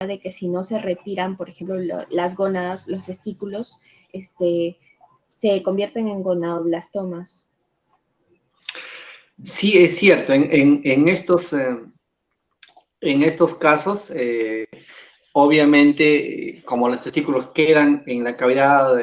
de que si no se retiran, por ejemplo, las gónadas, los testículos, se convierten en gonadoblastomas. Sí, es cierto. En estos casos, obviamente, como los testículos quedan en la cavidad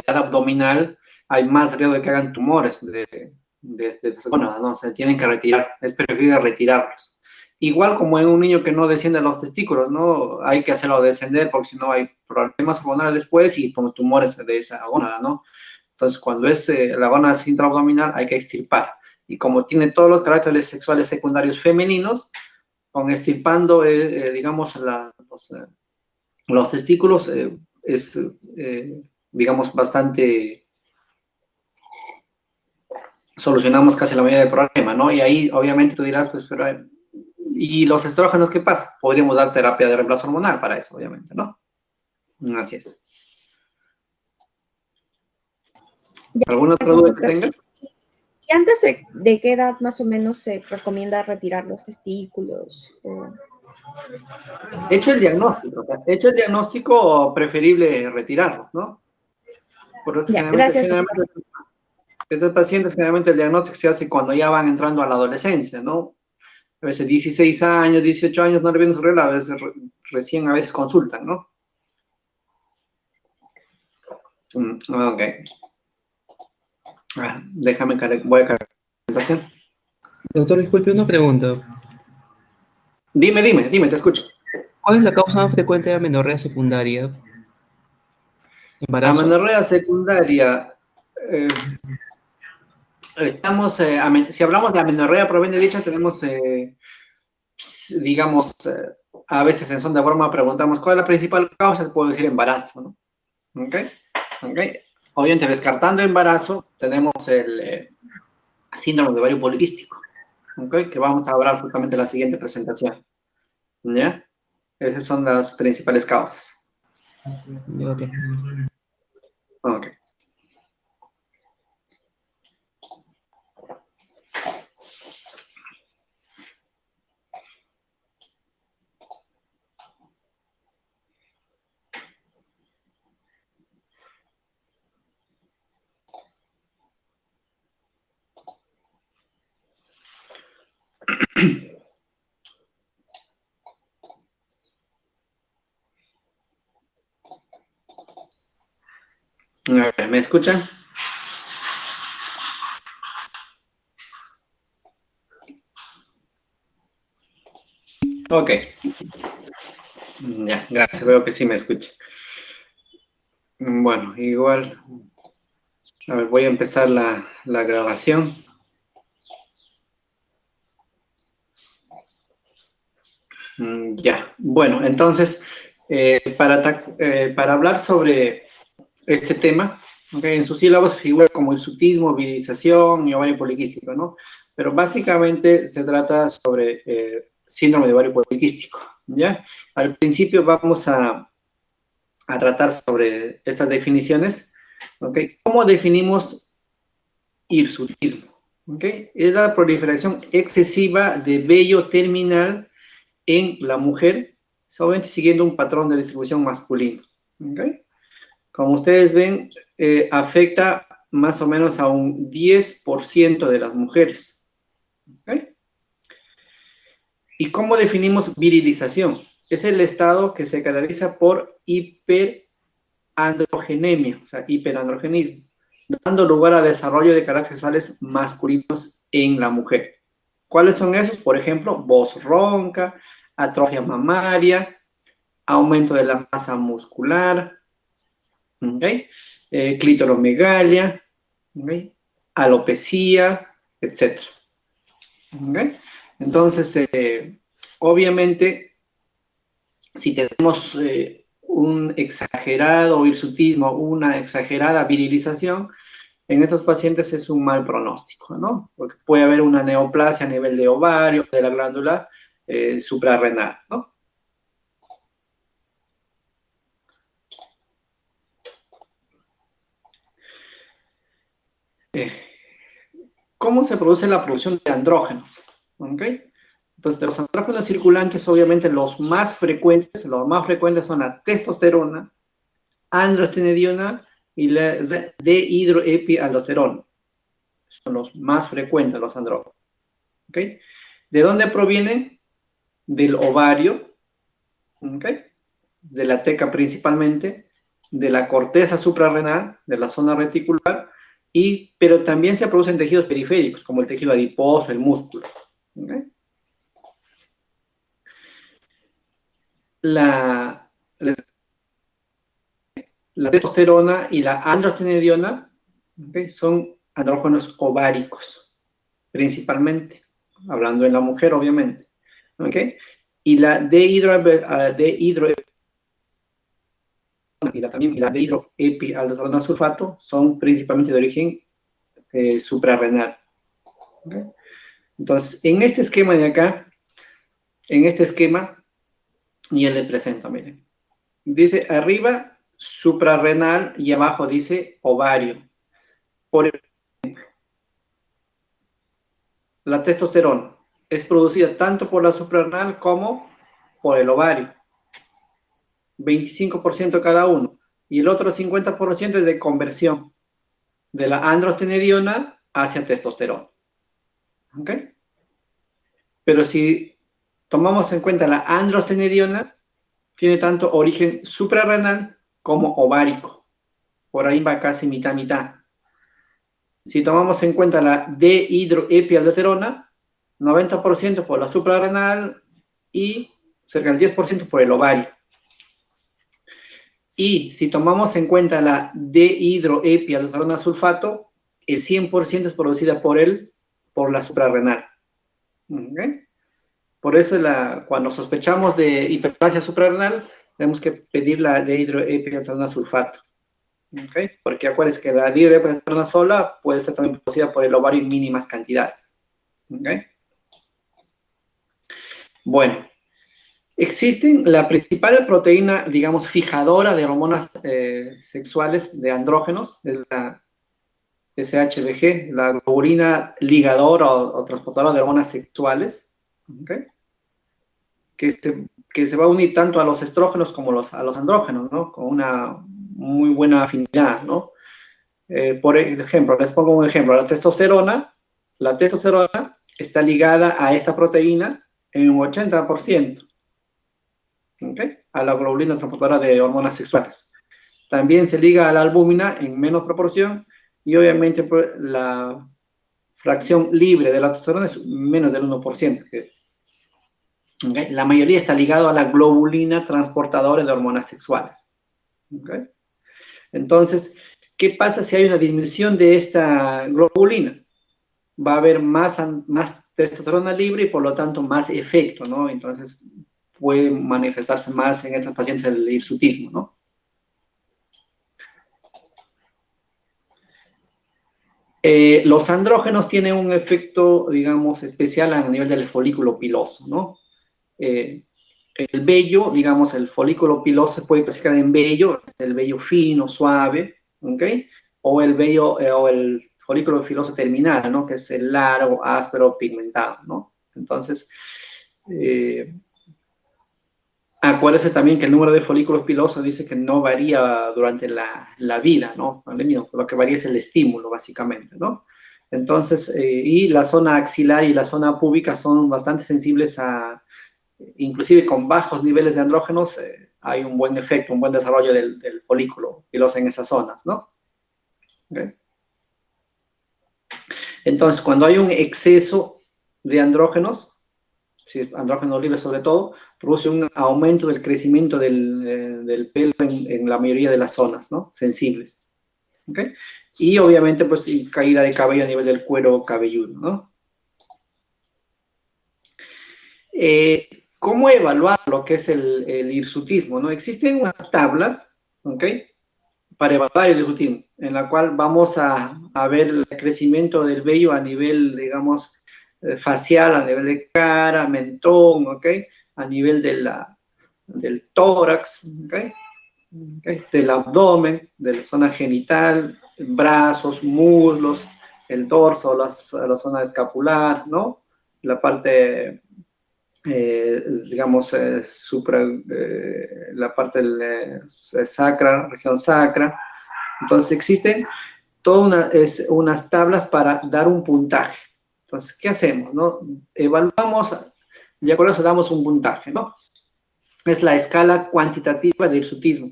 abdominal, hay más riesgo de que hagan tumores de las gónadas, ¿no? Se tienen que retirar, es preferible retirarlos. Igual como en un niño que no desciende los testículos, ¿no? Hay que hacerlo descender porque si no hay problemas hormonales después y como tumores de esa gónada, ¿no? Entonces, cuando es la gónada intraabdominal, hay que extirpar. Y como tiene todos los caracteres sexuales secundarios femeninos, con extirpando, digamos, los testículos, es, digamos, bastante, solucionamos casi la mayoría del problema, ¿no? Y ahí, obviamente, tú dirás, pues, pero, ¿y los estrógenos qué pasa? Podríamos dar terapia de reemplazo hormonal para eso, obviamente, ¿no? Así es. ¿Alguna otra Eso, duda que doctor. tenga? ¿Y antes de qué edad más o menos se recomienda retirar los testículos? Hecho el diagnóstico, o sea, hecho el diagnóstico, preferible retirarlo, ¿no? Por eso Ya, gracias, doctor. estos pacientes generalmente el diagnóstico se hace cuando ya van entrando a la adolescencia, ¿no? A veces 16 años, 18 años no le vienen su regla, a veces recién a veces consultan, ¿no? Ok. Déjame voy a cargar la presentación. Doctor, disculpe una pregunta. Dime, te escucho. ¿Cuál es la causa más frecuente de amenorrea secundaria? ¿Embarazo? Amenorrea secundaria. Si hablamos de amenorrea propiamente dicha, tenemos, digamos, a veces en son de broma preguntamos cuál es la principal causa, puedo decir embarazo, ¿no? ¿Ok? Obviamente, descartando embarazo, tenemos el síndrome de ovario poliquístico, ¿ok? Que vamos a hablar justamente en la siguiente presentación, ¿ya? Esas son las principales causas. Ok. Ok. A ver, ¿me escuchan? Ok. Ya, gracias, veo que sí me escuchan. Bueno, igual, a ver, voy a empezar la grabación. Ya, bueno, entonces, para hablar sobre este tema, okay, en sus sílabos figura como hirsutismo, virilización y ovario poliquístico, ¿no? Pero básicamente se trata sobre síndrome de ovario poliquístico, ¿ya? Al principio vamos a tratar sobre estas definiciones, ¿ok? ¿Cómo definimos hirsutismo? ¿Ok? Es la proliferación excesiva de vello terminal en la mujer, solamente siguiendo un patrón de distribución masculino. ¿Okay? Como ustedes ven, afecta más o menos a un 10% de las mujeres. ¿Okay? ¿Y cómo definimos virilización? Es el estado que se caracteriza por hiperandrogenemia, o sea, hiperandrogenismo, dando lugar a desarrollo de caracteres sexuales masculinos en la mujer. ¿Cuáles son esos? Por ejemplo, voz ronca, atrofia mamaria, aumento de la masa muscular, ¿okay? Clitoromegalia, ¿okay? Alopecia, etc. ¿Okay? Entonces, obviamente, si tenemos un exagerado hirsutismo, una exagerada virilización, en estos pacientes es un mal pronóstico, ¿no? Porque puede haber una neoplasia a nivel de ovario, de la glándula suprarrenal, ¿no? ¿Cómo se produce la producción de andrógenos? ¿Okay? Entonces, de los andrógenos circulantes, obviamente los más frecuentes son la testosterona, androstenediona y la dehidroepialdosterona. Son los más frecuentes los andrógenos. ¿Ok? ¿De dónde provienen? Del ovario, ¿ok? De la teca principalmente, de la corteza suprarrenal, de la zona reticular, pero también se producen tejidos periféricos, como el tejido adiposo, el músculo. ¿Ok? La testosterona y la androstenediona, ¿okay? Son andrógenos ováricos, principalmente, hablando en la mujer, obviamente. ¿Okay? Y la dehidroepialdosterona sulfato son principalmente de origen suprarrenal. ¿Okay? Entonces, en este esquema de acá, ya le presento, miren. Dice arriba suprarrenal y abajo dice ovario. Por la testosterona es producida tanto por la suprarrenal como por el ovario. 25% cada uno. Y el otro 50% es de conversión de la androstenediona hacia testosterona. ¿Ok? Pero si tomamos en cuenta la androstenediona, tiene tanto origen suprarrenal como ovárico. Por ahí va casi mitad-mitad. Si tomamos en cuenta la dehidroepialdosterona, 90% por la suprarrenal y cerca del 10% por el ovario. Y si tomamos en cuenta la dehidroepialdosterona sulfato, el 100% es producida por la suprarrenal. ¿Okay? Por eso cuando sospechamos de hiperplasia suprarrenal, tenemos que pedir la dehidroepialdosterona sulfato. ¿Okay? Porque acuérdense que la dihidroepialdosterona sola puede estar también producida por el ovario en mínimas cantidades. ¿Okay? Bueno, existen la principal proteína, digamos, fijadora de hormonas sexuales, de andrógenos, es la SHBG, la globulina ligadora o transportadora de hormonas sexuales, ¿okay? que se va a unir tanto a los estrógenos como a los andrógenos, ¿no? Con una muy buena afinidad, ¿no? Por ejemplo, les pongo un ejemplo, la testosterona está ligada a esta proteína en un 80%, ¿okay? A la globulina transportadora de hormonas sexuales. También se liga a la albúmina en menos proporción y obviamente pues, la fracción libre de la testosterona es menos del 1%. ¿Okay? La mayoría está ligado a la globulina transportadora de hormonas sexuales. ¿Okay? Entonces, ¿qué pasa si hay una disminución de esta globulina? Va a haber más testosterona libre y por lo tanto más efecto, ¿no? Entonces puede manifestarse más en estos pacientes el hirsutismo, ¿no? Los andrógenos tienen un efecto, digamos, especial a nivel del folículo piloso, ¿no? El vello, digamos, el folículo piloso se puede clasificar en vello, el vello fino, suave, ¿ok? O el vello, o el folículo piloso terminal, ¿no? Que es el largo, áspero, pigmentado, ¿no? Entonces, acuérdense también que el número de folículos pilosos dice que no varía durante la vida, ¿no? Lo que varía es el estímulo, básicamente, ¿no? Entonces, y la zona axilar y la zona púbica son bastante sensibles inclusive con bajos niveles de andrógenos, hay un buen efecto, un buen desarrollo del folículo piloso en esas zonas, ¿no? ¿Okay? Entonces, cuando hay un exceso de andrógenos, andrógenos libres sobre todo, produce un aumento del crecimiento del pelo en la mayoría de las zonas, ¿no? Sensibles. ¿Okay? Y obviamente, pues, caída de cabello a nivel del cuero cabelludo, ¿no? ¿Cómo evaluar lo que es el hirsutismo? ¿No? Existen unas tablas, ¿ok? Para evaluar el hirsutismo, en la cual vamos a ver el crecimiento del vello a nivel, digamos, facial, a nivel de cara, mentón, ¿ok? A nivel del tórax, ¿ok? Del abdomen, de la zona genital, brazos, muslos, el dorso, la zona escapular, ¿no? La parte digamos, la parte sacra, región sacra. Entonces existen todas unas tablas para dar un puntaje. Entonces, ¿qué hacemos? ¿No? Evaluamos, y con eso damos un puntaje, ¿no? Es la escala cuantitativa de hirsutismo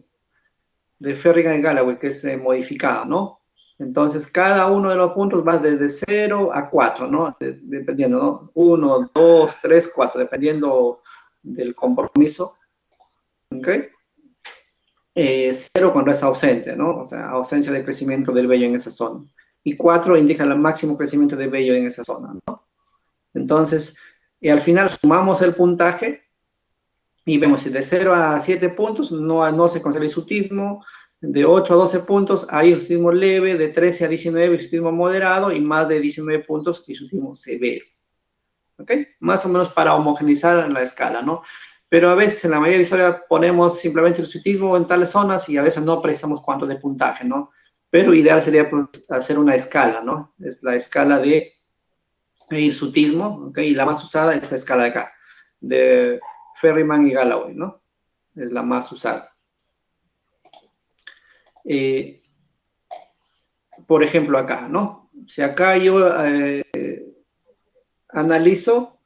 de Ferrigan y Galloway, que es modificada, ¿no? Entonces, cada uno de los puntos va desde 0 a 4, ¿no? Dependiendo, ¿no? 1, 2, 3, 4, dependiendo del compromiso, ¿ok? 0 cuando es ausente, ¿no? O sea, ausencia de crecimiento del vello en esa zona. Y 4 indica el máximo crecimiento de vello en esa zona, ¿no? Entonces, al final sumamos el puntaje y vemos si de 0 a 7 puntos no se considera hirsutismo, de 8 a 12 puntos hay hirsutismo leve, de 13 a 19 hirsutismo moderado y más de 19 puntos hirsutismo severo. ¿Ok? Más o menos para homogeneizar la escala, ¿no? Pero a veces en la mayoría de historias ponemos simplemente hirsutismo en tales zonas y a veces no precisamos cuánto de puntaje, ¿no? Pero ideal sería hacer una escala, ¿no? Es la escala de hirsutismo, ¿ok? Y la más usada es la escala de acá, de Ferriman y Galloway, ¿no? Es la más usada. Por ejemplo, acá, ¿no? Si acá yo analizo,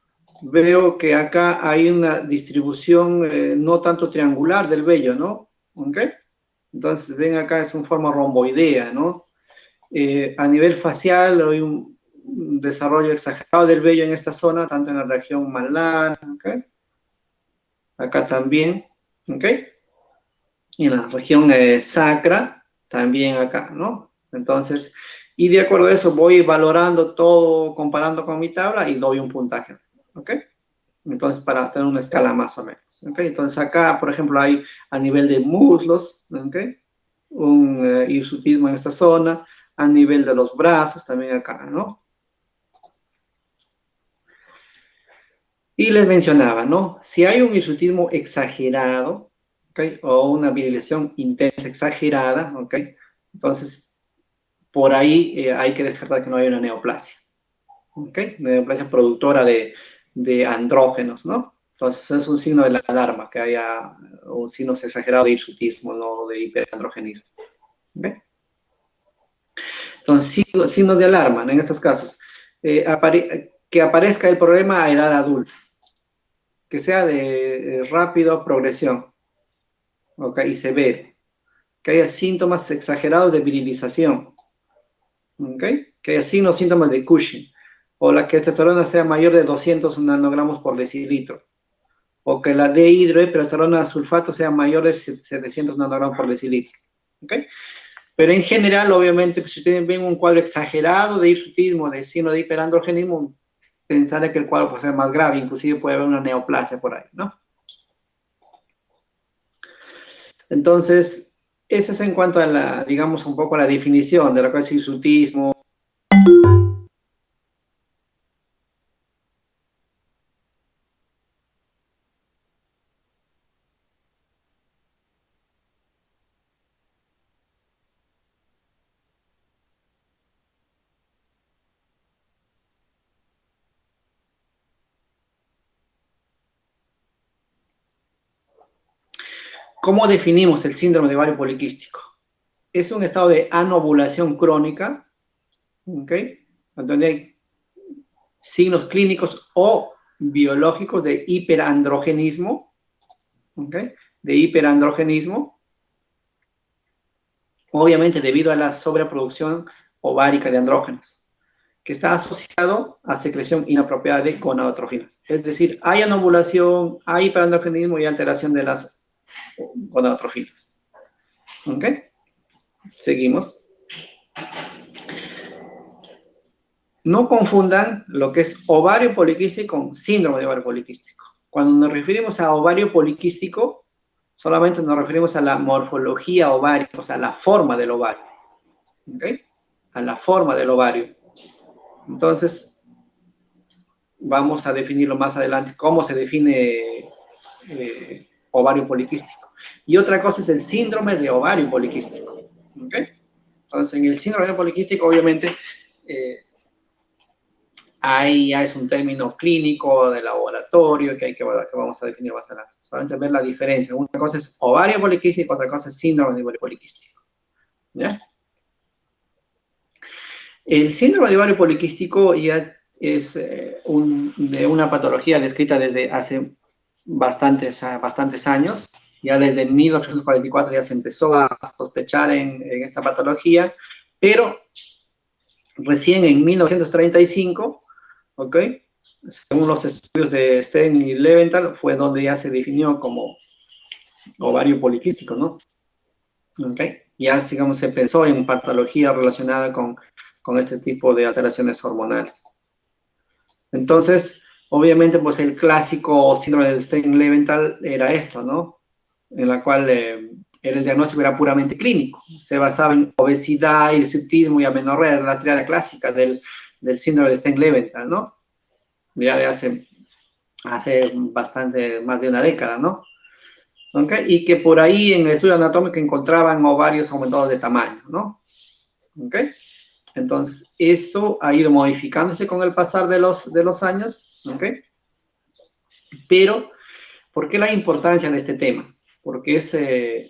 veo que acá hay una distribución no tanto triangular del vello, ¿no? ¿Ok? Entonces, ven acá, es una forma romboidea, ¿no? A nivel facial hay un desarrollo exagerado del vello en esta zona, tanto en la región malar, ¿ok? Acá también, ¿ok? Y en la región sacra, también acá, ¿no? Entonces, y de acuerdo a eso voy valorando todo, comparando con mi tabla y doy un puntaje, ¿ok? Entonces, para tener una escala más o menos, ¿ok? Entonces, acá, por ejemplo, hay a nivel de muslos, ¿ok? Un hirsutismo en esta zona, a nivel de los brazos, también acá, ¿no? Y les mencionaba, ¿no? Si hay un hirsutismo exagerado, ¿ok? O una virilización intensa exagerada, ¿ok? Entonces, por ahí hay que descartar que no hay una neoplasia, ¿ok? Una neoplasia productora de andrógenos, ¿no? Entonces, es un signo de la alarma que haya un signo exagerado de hirsutismo, no de hiperandrogenismo, ¿ok? Entonces, signos de alarma, ¿no? En estos casos, que aparezca el problema a edad adulta, que sea de rápida progresión, ¿ok? Y severo, que haya síntomas exagerados de virilización, ¿ok? Que haya signos, síntomas de Cushing, o la que testosterona sea mayor de 200 nanogramos por decilitro, o que la dihidroepiandrosterona sulfato sea mayor de 700 nanogramos por decilitro, ¿ok? Pero en general, obviamente, pues, si ustedes ven un cuadro exagerado de hirsutismo, de signo de hiperandrogenismo, pensaré que el cuadro puede ser más grave, inclusive puede haber una neoplasia por ahí, ¿no? Entonces, eso es en cuanto a la, digamos, un poco a la definición de lo que es hirsutismo. ¿Cómo definimos el síndrome de ovario poliquístico? Es un estado de anovulación crónica, ¿ok? Donde hay signos clínicos o biológicos de hiperandrogenismo, ¿ok? De hiperandrogenismo, obviamente debido a la sobreproducción ovárica de andrógenos, que está asociado a secreción inapropiada de gonadotrofinas. Es decir, hay anovulación, hay hiperandrogenismo y alteración de las gonadotrofinas. ¿Ok? Seguimos. No confundan lo que es ovario poliquístico con síndrome de ovario poliquístico. Cuando nos referimos a ovario poliquístico, solamente nos referimos a la morfología ovárica, o sea, a la forma del ovario. ¿Ok? A la forma del ovario. Entonces, vamos a definirlo más adelante, cómo se define ovario poliquístico. Y otra cosa es el síndrome de ovario poliquístico. ¿Ok? Entonces, en el síndrome de ovario poliquístico, obviamente, ahí ya es un término clínico de laboratorio que vamos a definir más adelante. Solamente ver la diferencia. Una cosa es ovario poliquístico, otra cosa es síndrome de ovario poliquístico. ¿Ya? El síndrome de ovario poliquístico ya es de una patología descrita desde hace bastantes años. Ya desde 1844 ya se empezó a sospechar en esta patología, pero recién en 1935, ¿ok? Según los estudios de Stein y Leventhal, fue donde ya se definió como ovario poliquístico, ¿no? ¿Ok? Ya, digamos, se pensó en patología relacionada con este tipo de alteraciones hormonales. Entonces, obviamente, pues el clásico síndrome de Stein-Leventhal era esto, ¿no? En la cual el diagnóstico era puramente clínico. Se basaba en obesidad, hirsutismo y amenorrea, la triada clásica del síndrome de Stein-Leventhal, ¿no? Ya de hace bastante, más de una década, ¿no? ¿Okay? Y que por ahí en el estudio anatómico encontraban ovarios aumentados de tamaño, ¿no? ¿Ok? Entonces, esto ha ido modificándose con el pasar de los años, ¿ok? Pero, ¿por qué la importancia de este tema? Porque es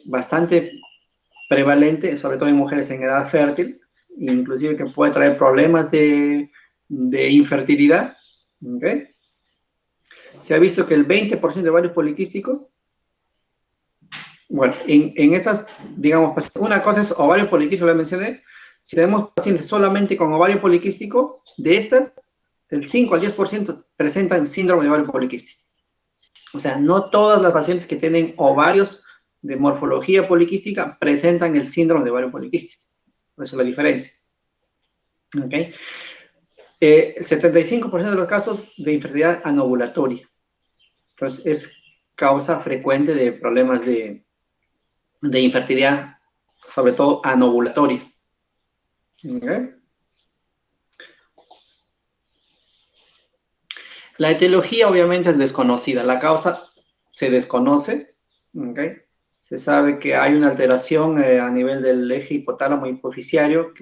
bastante prevalente, sobre todo en mujeres en edad fértil, inclusive que puede traer problemas de infertilidad, ¿ok? Se ha visto que el 20% de ovarios poliquísticos, bueno, en estas, digamos, pues, una cosa es ovario poliquístico, lo mencioné. Si tenemos pacientes solamente con ovario poliquístico, de estas, el 5 al 10% presentan síndrome de ovario poliquístico. O sea, no todas las pacientes que tienen ovarios de morfología poliquística presentan el síndrome de ovario poliquístico. Esa es la diferencia. ¿Ok? 75% de los casos de infertilidad anovulatoria. Entonces, es causa frecuente de problemas de infertilidad, sobre todo anovulatoria. ¿Okay? La etiología obviamente es desconocida, la causa se desconoce, ¿okay? Se sabe que hay una alteración a nivel del eje hipotálamo hipoficiario,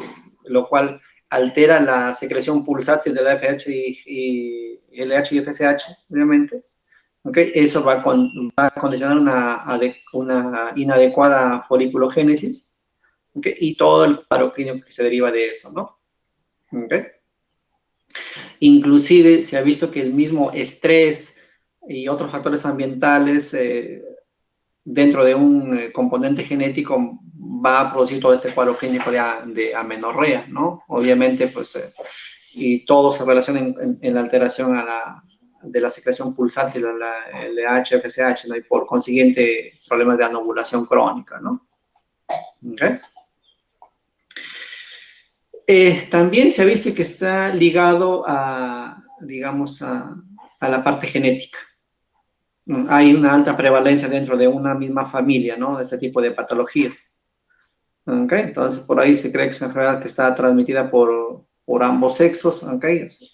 lo cual altera la secreción pulsátil de la FH y LH y FSH, obviamente. ¿Okay? Eso va a condicionar una inadecuada foliculogénesis, ¿okay? Y todo el cuadro clínico que se deriva de eso, ¿no? ¿Okay? Inclusive se ha visto que el mismo estrés y otros factores ambientales dentro de un componente genético va a producir todo este cuadro clínico de amenorrea, ¿no? Obviamente, pues, y todo se relaciona en la alteración de la secreción pulsátil, la LH, FSH, ¿no? Y por consiguiente problemas de anovulación crónica, ¿no? ¿Okay? También se ha visto que está ligado digamos, a la parte genética. Hay una alta prevalencia dentro de una misma familia, ¿no? De este tipo de patologías. ¿Okay? Entonces, por ahí se cree que es una enfermedad que está transmitida por ambos sexos, ¿okay? Es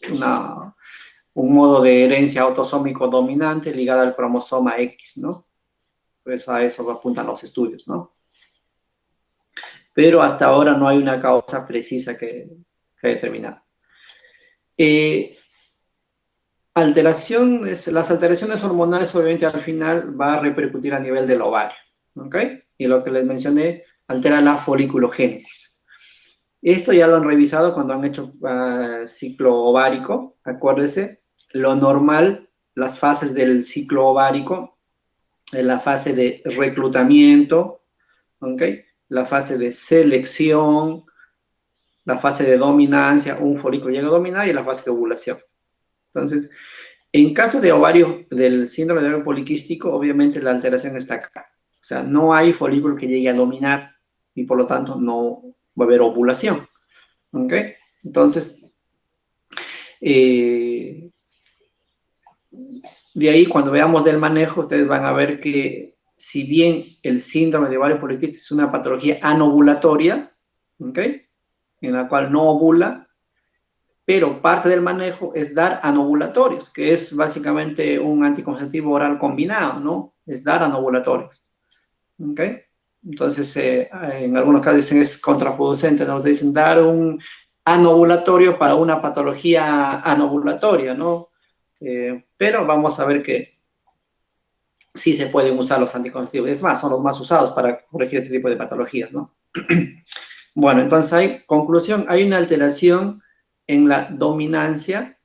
un modo de herencia autosómico dominante ligado al cromosoma X, ¿no? Pues a eso apuntan los estudios, ¿no? Pero hasta ahora no hay una causa precisa que determinar. Las alteraciones hormonales obviamente al final va a repercutir a nivel del ovario, ¿ok? Y lo que les mencioné, altera la foliculogénesis. Esto ya lo han revisado cuando han hecho ciclo ovárico, acuérdense, lo normal, las fases del ciclo ovárico, la fase de reclutamiento, ¿ok? La fase de selección, la fase de dominancia, un folículo llega a dominar y la fase de ovulación. Entonces, en caso de ovario, del síndrome de ovario poliquístico, obviamente la alteración está acá. O sea, no hay folículo que llegue a dominar y por lo tanto no va a haber ovulación. ¿Ok? Entonces, de ahí cuando veamos del manejo, ustedes van a ver que si bien el síndrome de ovario poliquístico es una patología anovulatoria, ¿ok? En la cual no ovula, pero parte del manejo es dar anovulatorios, que es básicamente un anticonceptivo oral combinado, ¿no? Es dar anovulatorios. ¿Ok? Entonces, en algunos casos dicen es contraproducente, nos dicen dar un anovulatorio para una patología anovulatoria, ¿no? Pero vamos a ver que sí se pueden usar los anticonceptivos. Es más, son los más usados para corregir este tipo de patologías, ¿no? Bueno, entonces conclusión, hay una alteración en la dominancia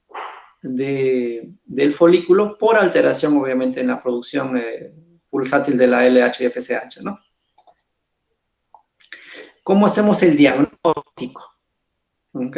del folículo por alteración, obviamente, en la producción pulsátil de la LH y FSH, ¿no? ¿Cómo hacemos el diagnóstico? ¿Ok?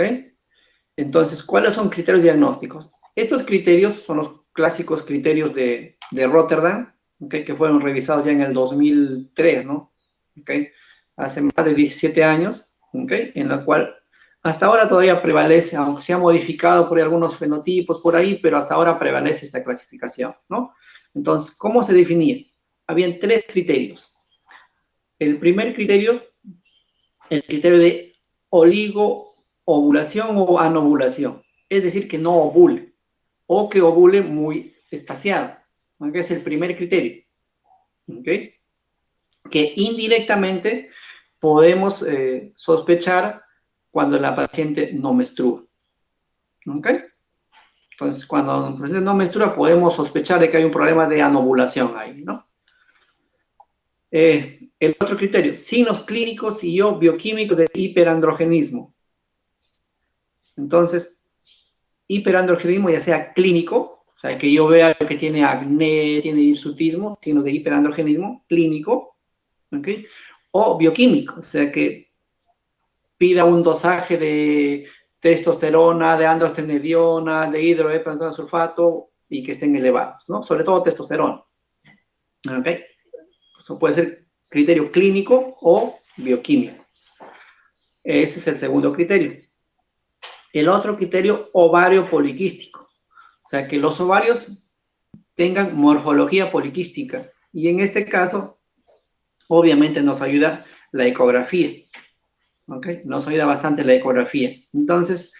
Entonces, ¿cuáles son criterios diagnósticos? Estos criterios son los clásicos criterios de Rotterdam, ¿okay? Que fueron revisados ya en el 2003, ¿no? ¿Okay? Hace más de 17 años, ¿okay? En la cual hasta ahora todavía prevalece, aunque se ha modificado por algunos fenotipos por ahí, pero hasta ahora prevalece esta clasificación, ¿no? Entonces, ¿cómo se definía? Habían 3 criterios. El primer criterio, el criterio de oligoovulación o anovulación, es decir, que no ovule, o que ovule muy espaciado, ¿okay? Es el primer criterio, ¿okay? Que indirectamente podemos sospechar cuando la paciente no menstrua, ¿ok? Entonces, cuando la paciente no menstrua, podemos sospechar de que hay un problema de anovulación ahí, ¿no? El otro criterio, signos clínicos y o bioquímicos de hiperandrogenismo. Entonces, hiperandrogenismo ya sea clínico, o sea, que yo vea que tiene acné, tiene hirsutismo, signos de hiperandrogenismo clínico, ¿ok? O bioquímico, o sea, que pida un dosaje de testosterona, de androstenediona, de hidroepiandrosterona sulfato y que estén elevados, ¿no? Sobre todo testosterona, ¿ok? Eso puede ser criterio clínico o bioquímico. Ese es el segundo criterio. El otro criterio, ovario poliquístico. O sea, que los ovarios tengan morfología poliquística. Y en este caso, obviamente nos ayuda la ecografía. ¿Ok? Nos ayuda bastante la ecografía. Entonces,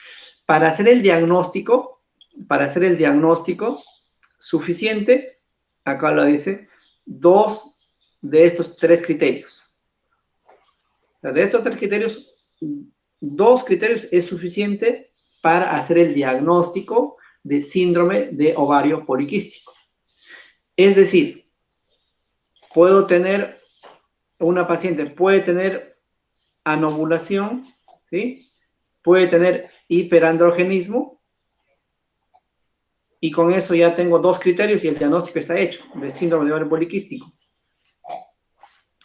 para hacer el diagnóstico, suficiente, acá lo dice, 2 de estos 3 criterios. De estos 3 criterios, 2 criterios es suficiente para hacer el diagnóstico de síndrome de ovario poliquístico. Es decir, una paciente puede tener anovulación, ¿sí? Puede tener hiperandrogenismo, y con eso ya tengo 2 criterios y el diagnóstico está hecho, de síndrome de ovario poliquístico.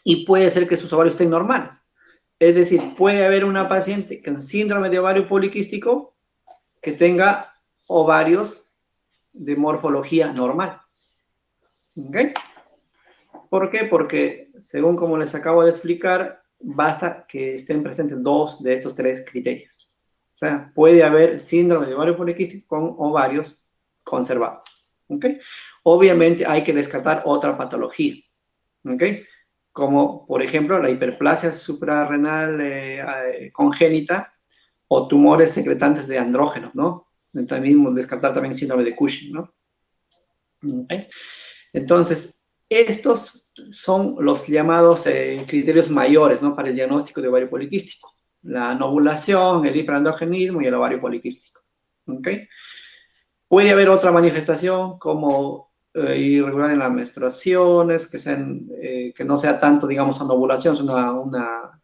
Y puede ser que sus ovarios estén normales. Es decir, puede haber una paciente con síndrome de ovario poliquístico que tenga ovarios de morfología normal. ¿Ok? ¿Por qué? Porque, según como les acabo de explicar, basta que estén presentes 2 de estos 3 criterios. O sea, puede haber síndrome de ovario poliquístico con ovarios conservados. ¿Ok? Obviamente hay que descartar otra patología. ¿Ok? Como, por ejemplo, la hiperplasia suprarrenal congénita o tumores secretantes de andrógenos, ¿no? También descartar también síndrome de Cushing, ¿no? ¿Okay? Entonces, estos son los llamados criterios mayores, ¿no? Para el diagnóstico de ovario poliquístico. La anovulación, el hiperandrogenismo y el ovario poliquístico. ¿Ok? Puede haber otra manifestación como irregular en las menstruaciones, que no sea tanto, digamos, anovulación,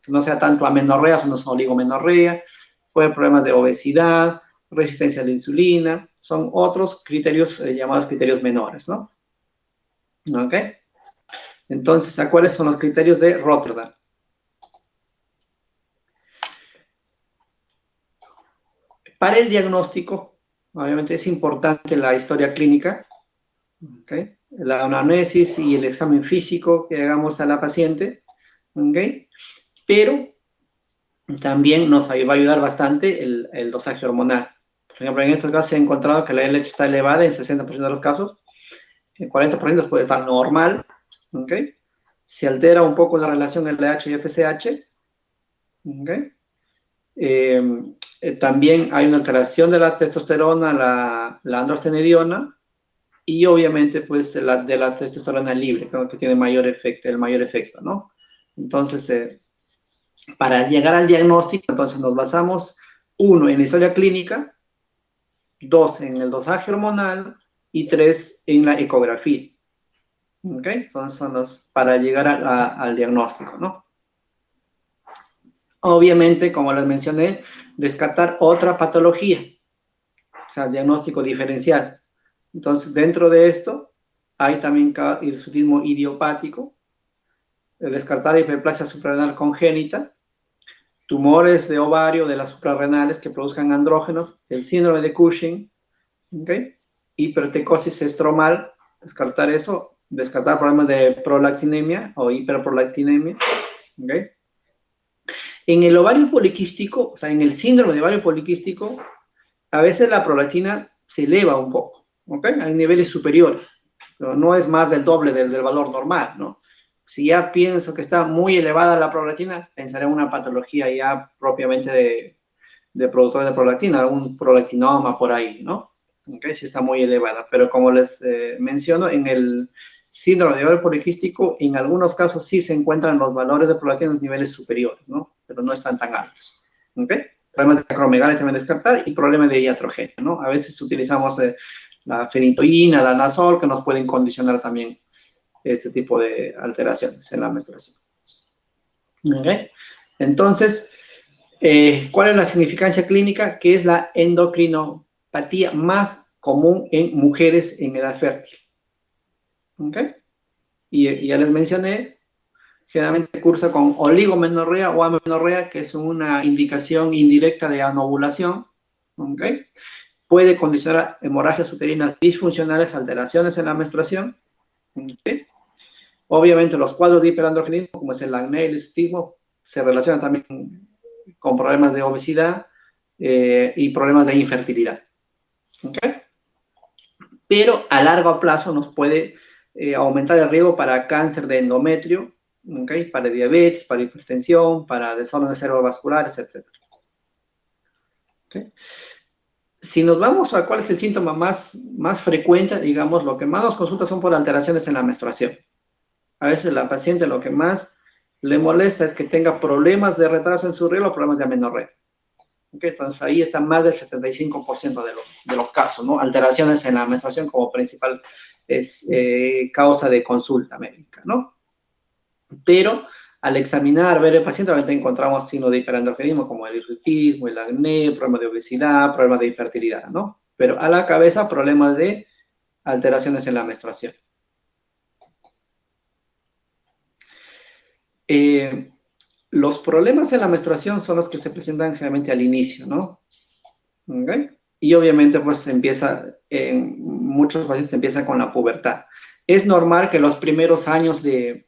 que no sea tanto amenorrea, sino oligomenorrea. Puede haber problemas de obesidad, resistencia a la insulina. Son otros criterios llamados criterios menores, ¿no? ¿Ok? Entonces, ¿a cuáles son los criterios de Rotterdam? Para el diagnóstico, obviamente es importante la historia clínica, ¿okay? La anamnesis y el examen físico que hagamos a la paciente, ¿okay? Pero también nos va a ayudar bastante el dosaje hormonal. Por ejemplo, en estos casos se ha encontrado que la LH está elevada en 60% de los casos, en 40% puede estar normal, ¿okay? Se altera un poco la relación LH y FSH, ¿okay? También hay una alteración de la testosterona, la androstenediona, y obviamente pues de la testosterona libre, que tiene el mayor efecto, ¿no? Entonces, para llegar al diagnóstico, entonces nos basamos 1 en la historia clínica, 2 en el dosaje hormonal y 3 en la ecografía. ¿Ok? Entonces son los para llegar al diagnóstico, ¿no? Obviamente, como les mencioné, descartar otra patología, o sea, diagnóstico diferencial. Entonces, dentro de esto, hay también hirsutismo idiopático, descartar hiperplasia suprarrenal congénita, tumores de ovario de las suprarrenales que produzcan andrógenos, el síndrome de Cushing, ¿okay? Hipertecosis estromal, descartar eso, descartar problemas de prolactinemia o hiperprolactinemia, ¿okay? En el ovario poliquístico, o sea, en el síndrome de ovario poliquístico, a veces la prolactina se eleva un poco, ¿ok? Hay niveles superiores, pero no es más del doble del valor normal, ¿no? Si ya pienso que está muy elevada la prolactina, pensaré en una patología ya propiamente de productor de prolactina, algún prolactinoma por ahí, ¿no? ¿Ok? Si está muy elevada. Pero como les menciono, en el síndrome de ovario poliquístico, en algunos casos sí se encuentran los valores de prolactina en niveles superiores, ¿no? Pero no están tan altos, ¿ok? Problemas de acromegalia también descartar y problemas de iatrogenia, ¿no? A veces utilizamos la fenitoína, la danazol, que nos pueden condicionar también este tipo de alteraciones en la menstruación. ¿Ok? Entonces, ¿cuál es la significancia clínica? Que es la endocrinopatía más común en mujeres en edad fértil. ¿Ok? Y ya les mencioné, generalmente cursa con oligomenorrea o amenorrea, que es una indicación indirecta de anovulación. ¿Ok? Puede condicionar hemorragias uterinas disfuncionales, alteraciones en la menstruación. ¿Ok? Obviamente los cuadros de hiperandrogenismo, como es el acné y el hirsutismo, se relacionan también con problemas de obesidad y problemas de infertilidad. ¿Okay? Pero a largo plazo nos puede aumentar el riesgo para cáncer de endometrio, ¿okay? Para diabetes, para hipertensión, para desórdenes cerebrovasculares, etc. ¿Okay? Si nos vamos a cuál es el síntoma más frecuente, digamos, lo que más nos consulta son por alteraciones en la menstruación. A veces la paciente lo que más le molesta es que tenga problemas de retraso en su riego o problemas de amenorrea. ¿Okay? Entonces ahí está más del 75% de los casos, ¿no? Alteraciones en la menstruación como principal causa de consulta médica, ¿no? Pero al examinar, ver el paciente, obviamente encontramos signos de hiperandrogenismo como el hirsutismo, el acné, problemas de obesidad, problemas de infertilidad, ¿no? Pero a la cabeza, problemas de alteraciones en la menstruación. Los problemas en la menstruación son los que se presentan generalmente al inicio, ¿no? ¿Okay? Y obviamente, pues muchos pacientes empiezan con la pubertad. Es normal que los primeros años de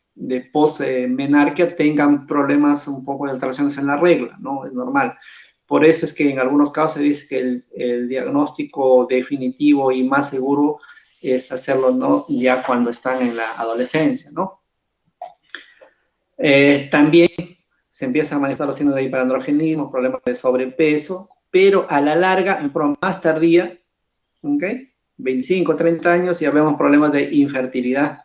posmenarquia tengan problemas un poco de alteraciones en la regla, ¿no? Es normal. Por eso es que en algunos casos se dice que el diagnóstico definitivo y más seguro es hacerlo, ¿no? Ya cuando están en la adolescencia, ¿no? También se empiezan a manifestar los signos de hiperandrogenismo, problemas de sobrepeso, pero a la larga, en forma más tardía, ¿ok? 25, 30 años, ya vemos problemas de infertilidad,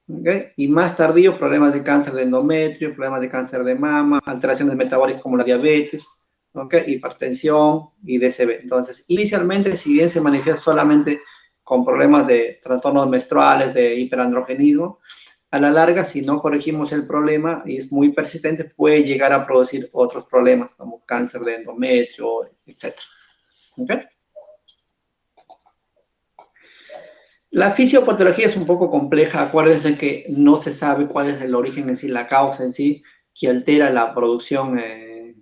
¿ok? Y más tardío, problemas de cáncer de endometrio, problemas de cáncer de mama, alteraciones metabólicas como la diabetes, ¿ok? Hipertensión y DCB. Entonces, inicialmente, si bien se manifiesta solamente con problemas de trastornos menstruales, de hiperandrogenismo, a la larga, si no corregimos el problema y es muy persistente, puede llegar a producir otros problemas como cáncer de endometrio, etc. ¿Okay? La fisiopatología es un poco compleja. Acuérdense que no se sabe cuál es el origen en sí, la causa en sí, que altera la producción,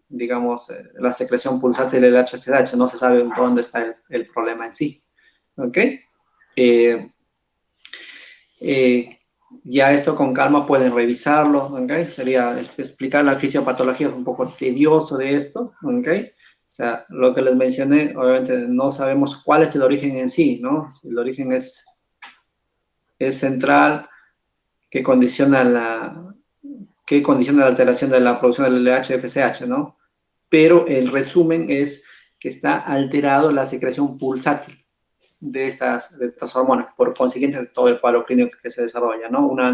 digamos, la secreción pulsátil del HFSH. No se sabe dónde está el problema en sí. ¿Ok? Ya esto con calma pueden revisarlo, ¿ok? Sería explicar la fisiopatología, es un poco tedioso de esto, ¿ok? O sea, lo que les mencioné, obviamente no sabemos cuál es el origen en sí, ¿no? Si el origen es central, que condiciona la alteración de la producción del LH-FSH, ¿no? Pero el resumen es que está alterado la secreción pulsátil de estas hormonas, por consiguiente todo el cuadro clínico que se desarrolla, ¿no? Una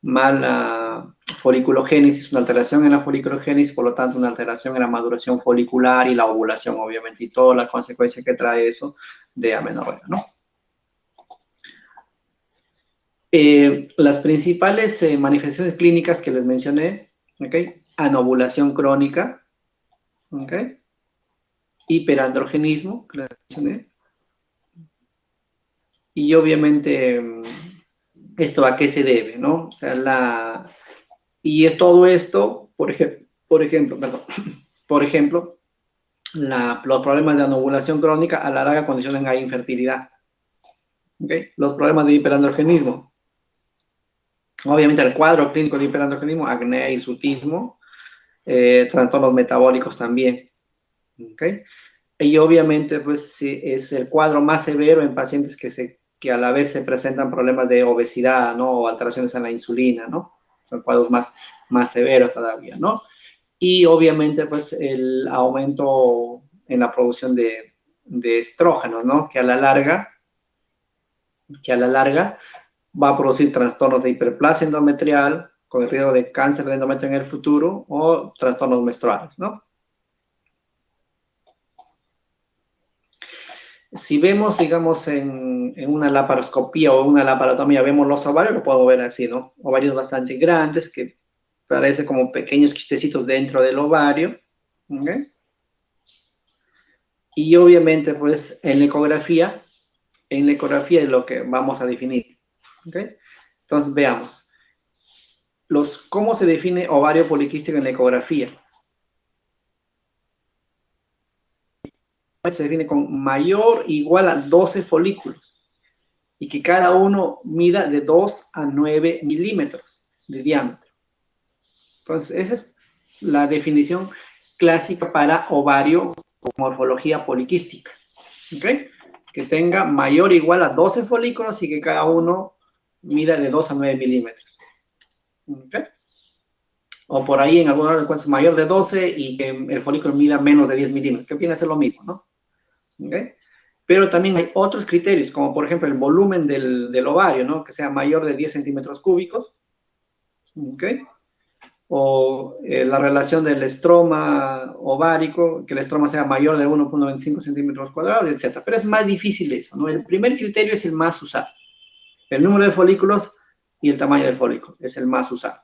mala foliculogénesis, una alteración en la foliculogénesis, por lo tanto una alteración en la maduración folicular y la ovulación, obviamente, y toda la consecuencia que trae eso de amenorrea, ¿no? Las principales manifestaciones clínicas que les mencioné, ¿ok? Anovulación crónica, ¿ok? Hiperandrogenismo, que les mencioné, y obviamente, ¿esto a qué se debe, no? O sea, y es todo esto, por ejemplo, los problemas de anovulación crónica a la larga condicionan a infertilidad. ¿Okay? Los problemas de hiperandrogenismo. Obviamente el cuadro clínico de hiperandrogenismo, acné, hirsutismo, trastornos metabólicos también. ¿Okay? Y obviamente, pues, sí, es el cuadro más severo en pacientes que a la vez se presentan problemas de obesidad, ¿no? O alteraciones en la insulina, ¿no? Son cuadros más severos todavía, ¿no? Y obviamente, pues, el aumento en la producción de estrógenos, ¿no? Que a la larga va a producir trastornos de hiperplasia endometrial, con el riesgo de cáncer de endometrio en el futuro, o trastornos menstruales, ¿no? Si vemos, digamos, en una laparoscopía o una laparotomía, vemos los ovarios, lo puedo ver así, ¿no? Ovarios bastante grandes que parecen como pequeños quistecitos dentro del ovario, ¿ok? Y obviamente, pues, en la ecografía es lo que vamos a definir, ¿ok? Entonces, veamos. ¿Cómo se define ovario poliquístico en la ecografía? Se define con mayor o igual a 12 folículos y que cada uno mida de 2 a 9 milímetros de diámetro. Entonces, esa es la definición clásica para ovario con morfología poliquística. ¿Ok? Que tenga mayor o igual a 12 folículos y que cada uno mida de 2 a 9 milímetros. ¿Ok? O por ahí en algunos encuentros mayor de 12 y que el folículo mida menos de 10 milímetros, que viene a ser lo mismo, ¿no? ¿Okay? Pero también hay otros criterios, como por ejemplo el volumen del ovario, ¿no? Que sea mayor de 10 centímetros cúbicos, ¿ok? O la relación del estroma ovárico, que el estroma sea mayor de 1,25 centímetros cuadrados, etc. Pero es más difícil eso, ¿no? El primer criterio es el más usado. El número de folículos y el tamaño del folículo es el más usado,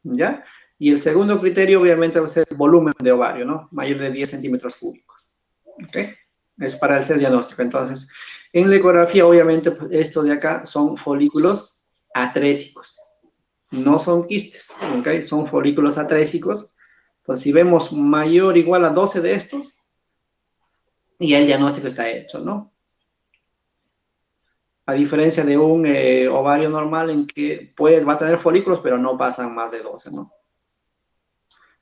¿ya? Y el segundo criterio, obviamente, va a ser el volumen de ovario, ¿no? Mayor de 10 centímetros cúbicos, ¿ok? Es para el diagnóstico. Entonces, en la ecografía, obviamente, pues, estos de acá son folículos atrésicos. No son quistes, ¿ok? Son folículos atrésicos. Entonces, si vemos mayor o igual a 12 de estos, y el diagnóstico está hecho, ¿no? A diferencia de un ovario normal en que va a tener folículos, pero no pasan más de 12, ¿no?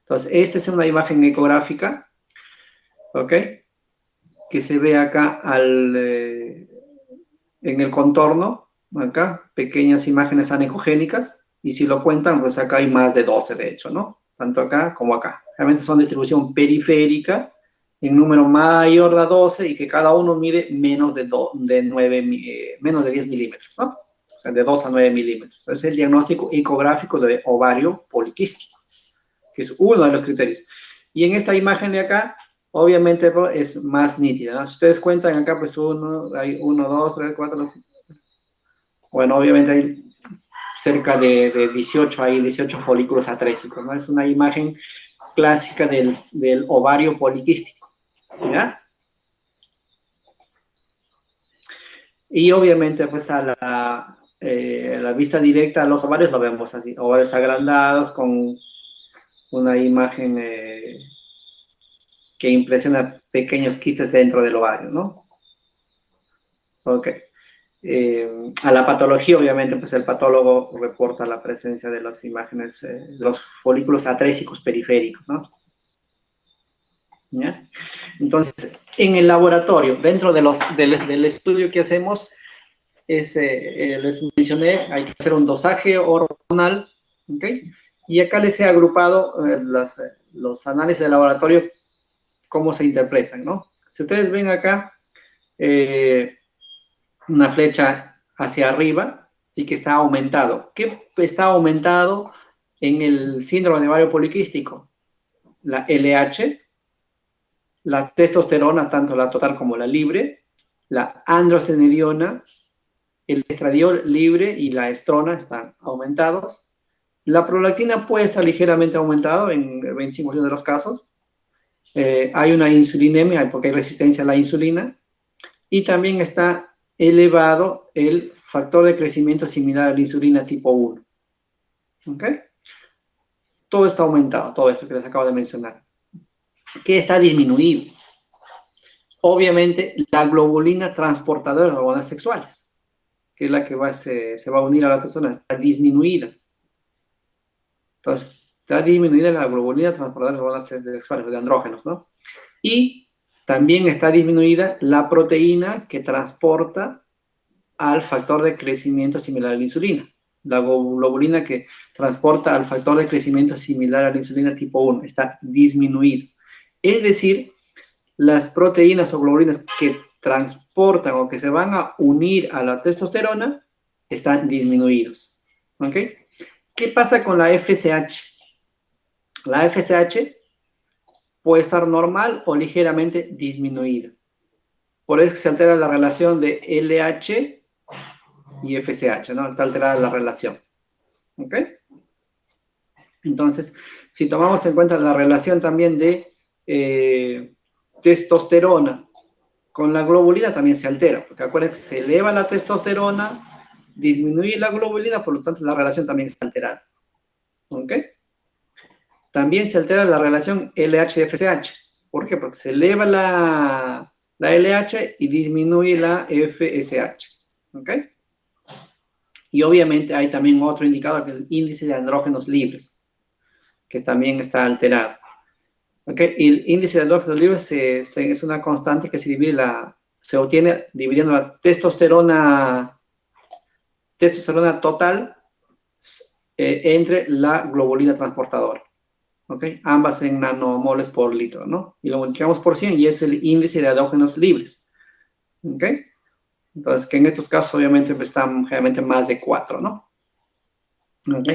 Entonces, esta es una imagen ecográfica, ¿ok? Que se ve acá en el contorno, acá, pequeñas imágenes anecogénicas, y si lo cuentan, pues acá hay más de 12, de hecho, ¿no? Tanto acá como acá. Realmente son distribución periférica, en número mayor de 12, y que cada uno mide menos de 10 milímetros, ¿no? O sea, de 2 a 9 milímetros. Es el diagnóstico ecográfico de ovario poliquístico, que es uno de los criterios. Y en esta imagen de acá, obviamente pues, es más nítida, ¿no? Si ustedes cuentan acá, pues hay 1, 2, 3, 4, bueno, obviamente hay cerca de 18 folículos atrésicos, ¿no? Es una imagen clásica del ovario poliquístico, ¿ya? Y obviamente, pues a la vista directa, los ovarios lo vemos así, ovarios agrandados con una imagen que impresiona pequeños quistes dentro del ovario, ¿no? Ok. A la patología, obviamente, pues el patólogo reporta la presencia de las imágenes, de los folículos atrésicos periféricos, ¿no? ¿Ya? Entonces, en el laboratorio, dentro del estudio que hacemos, les mencioné, hay que hacer un dosaje hormonal, ¿ok? Y acá les he agrupado los análisis de laboratorio, cómo se interpretan, ¿no? Si ustedes ven acá, una flecha hacia arriba, sí que está aumentado. ¿Qué está aumentado? en el síndrome de ovario poliquístico, la LH, la testosterona, tanto la total como la libre, la androstenediona, el estradiol libre y la estrona están aumentados. La prolactina puede estar ligeramente aumentado en el 25% de los casos. Hay una insulinemia porque hay resistencia a la insulina. Y también está elevado el factor de crecimiento similar a la insulina tipo 1. ¿Ok? Todo está aumentado, todo esto que les acabo de mencionar. ¿Qué está disminuido? Obviamente, la globulina transportadora de hormonas sexuales, que es la que se va a unir a la testosterona, está disminuida. Entonces, está disminuida la globulina transportadora de hormonas sexuales, de andrógenos, ¿no? Y también está disminuida la proteína que transporta al factor de crecimiento similar a la insulina. La globulina que transporta al factor de crecimiento similar a la insulina tipo 1 está disminuido. Es decir, las proteínas o globulinas que transportan o que se van a unir a la testosterona están disminuidos. ¿Ok? ¿Qué pasa con la FSH? La FSH puede estar normal o ligeramente disminuida. Por eso se altera la relación de LH y FSH, ¿no? Está alterada la relación. ¿Ok? Entonces, si tomamos en cuenta la relación también de testosterona con la globulina, también se altera, porque acuérdense que se eleva la testosterona, disminuye la globulina, por lo tanto la relación también está alterada. ¿Ok? También se altera la relación LH-FSH. ¿Por qué? Porque se eleva la LH y disminuye la FSH. ¿Ok? Y obviamente hay también otro indicador, que es el índice de andrógenos libres, que también está alterado. ¿Ok? Y el índice de andrógenos libres es una constante que se obtiene dividiendo la testosterona total entre la globulina transportadora. ¿Ok? Ambas en nanomoles por litro, ¿no? Y lo multiplicamos por 100 y es el índice de andrógenos libres. ¿Ok? Entonces, que en estos casos obviamente están generalmente más de 4, ¿no? ¿Ok?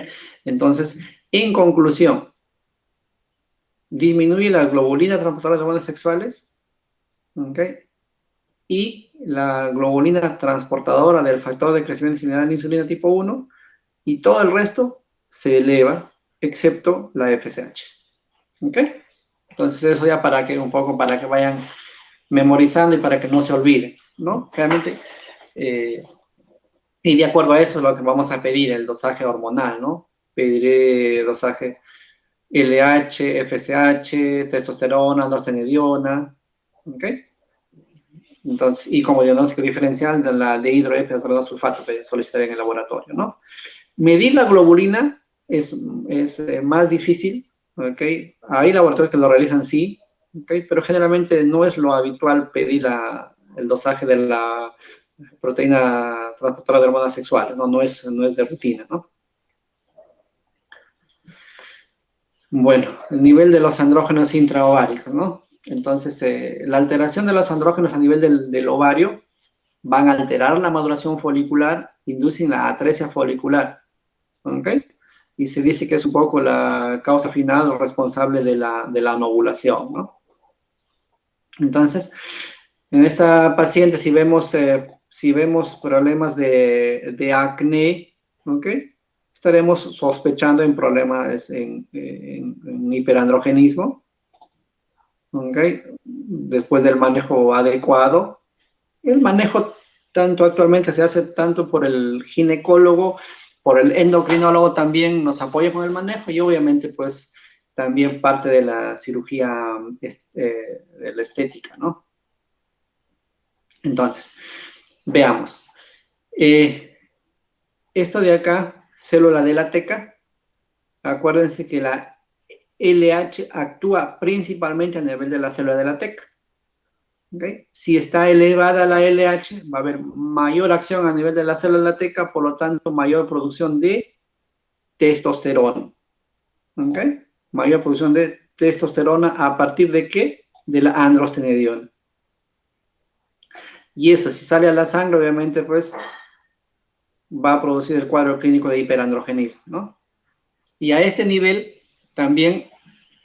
Entonces, en conclusión, disminuye la globulina transportadora de hormonas sexuales, ¿ok? Y la globulina transportadora del factor de crecimiento similar a la insulina tipo 1, y todo el resto se eleva, excepto la FSH. ¿Ok? Entonces, eso ya para que vayan memorizando y para que no se olviden, ¿no? Realmente, y de acuerdo a eso es lo que vamos a pedir, el dosaje hormonal, ¿no? Pediré dosaje LH, FSH, testosterona, androstenediona, ¿ok? Entonces, y como diagnóstico diferencial de la dehidroepiandrosulfato que solicitaré en el laboratorio, ¿no? Medir la globulina es más difícil, ¿ok? Hay laboratorios que lo realizan, sí, ¿ok? Pero generalmente no es lo habitual pedir el dosaje de la proteína transportadora de hormonas sexuales, ¿no? No es de rutina, ¿no? Bueno, el nivel de los andrógenos intraováricos, ¿no? Entonces, la alteración de los andrógenos a nivel del ovario van a alterar la maduración folicular, inducen la atresia folicular, ¿ok? Y se dice que es un poco la causa final o responsable de la ovulación, ¿no? Entonces, en esta paciente, si vemos problemas de acné, ¿ok? Estaremos sospechando en problemas en hiperandrogenismo, ¿ok? Después del manejo adecuado. El manejo tanto actualmente se hace tanto por el ginecólogo, por el endocrinólogo también nos apoya con el manejo y obviamente pues también parte de la cirugía de la estética, ¿no? Entonces, veamos. Esto de acá, célula de la teca, acuérdense que la LH actúa principalmente a nivel de la célula de la teca. ¿Okay? Si está elevada la LH, va a haber mayor acción a nivel de la célula de la teca, por lo tanto, mayor producción de testosterona. ¿Okay? Mayor producción de testosterona a partir de ¿qué? De la androstenediona. Y eso, si sale a la sangre, obviamente, pues, va a producir el cuadro clínico de hiperandrogenismo, ¿no? Y a este nivel también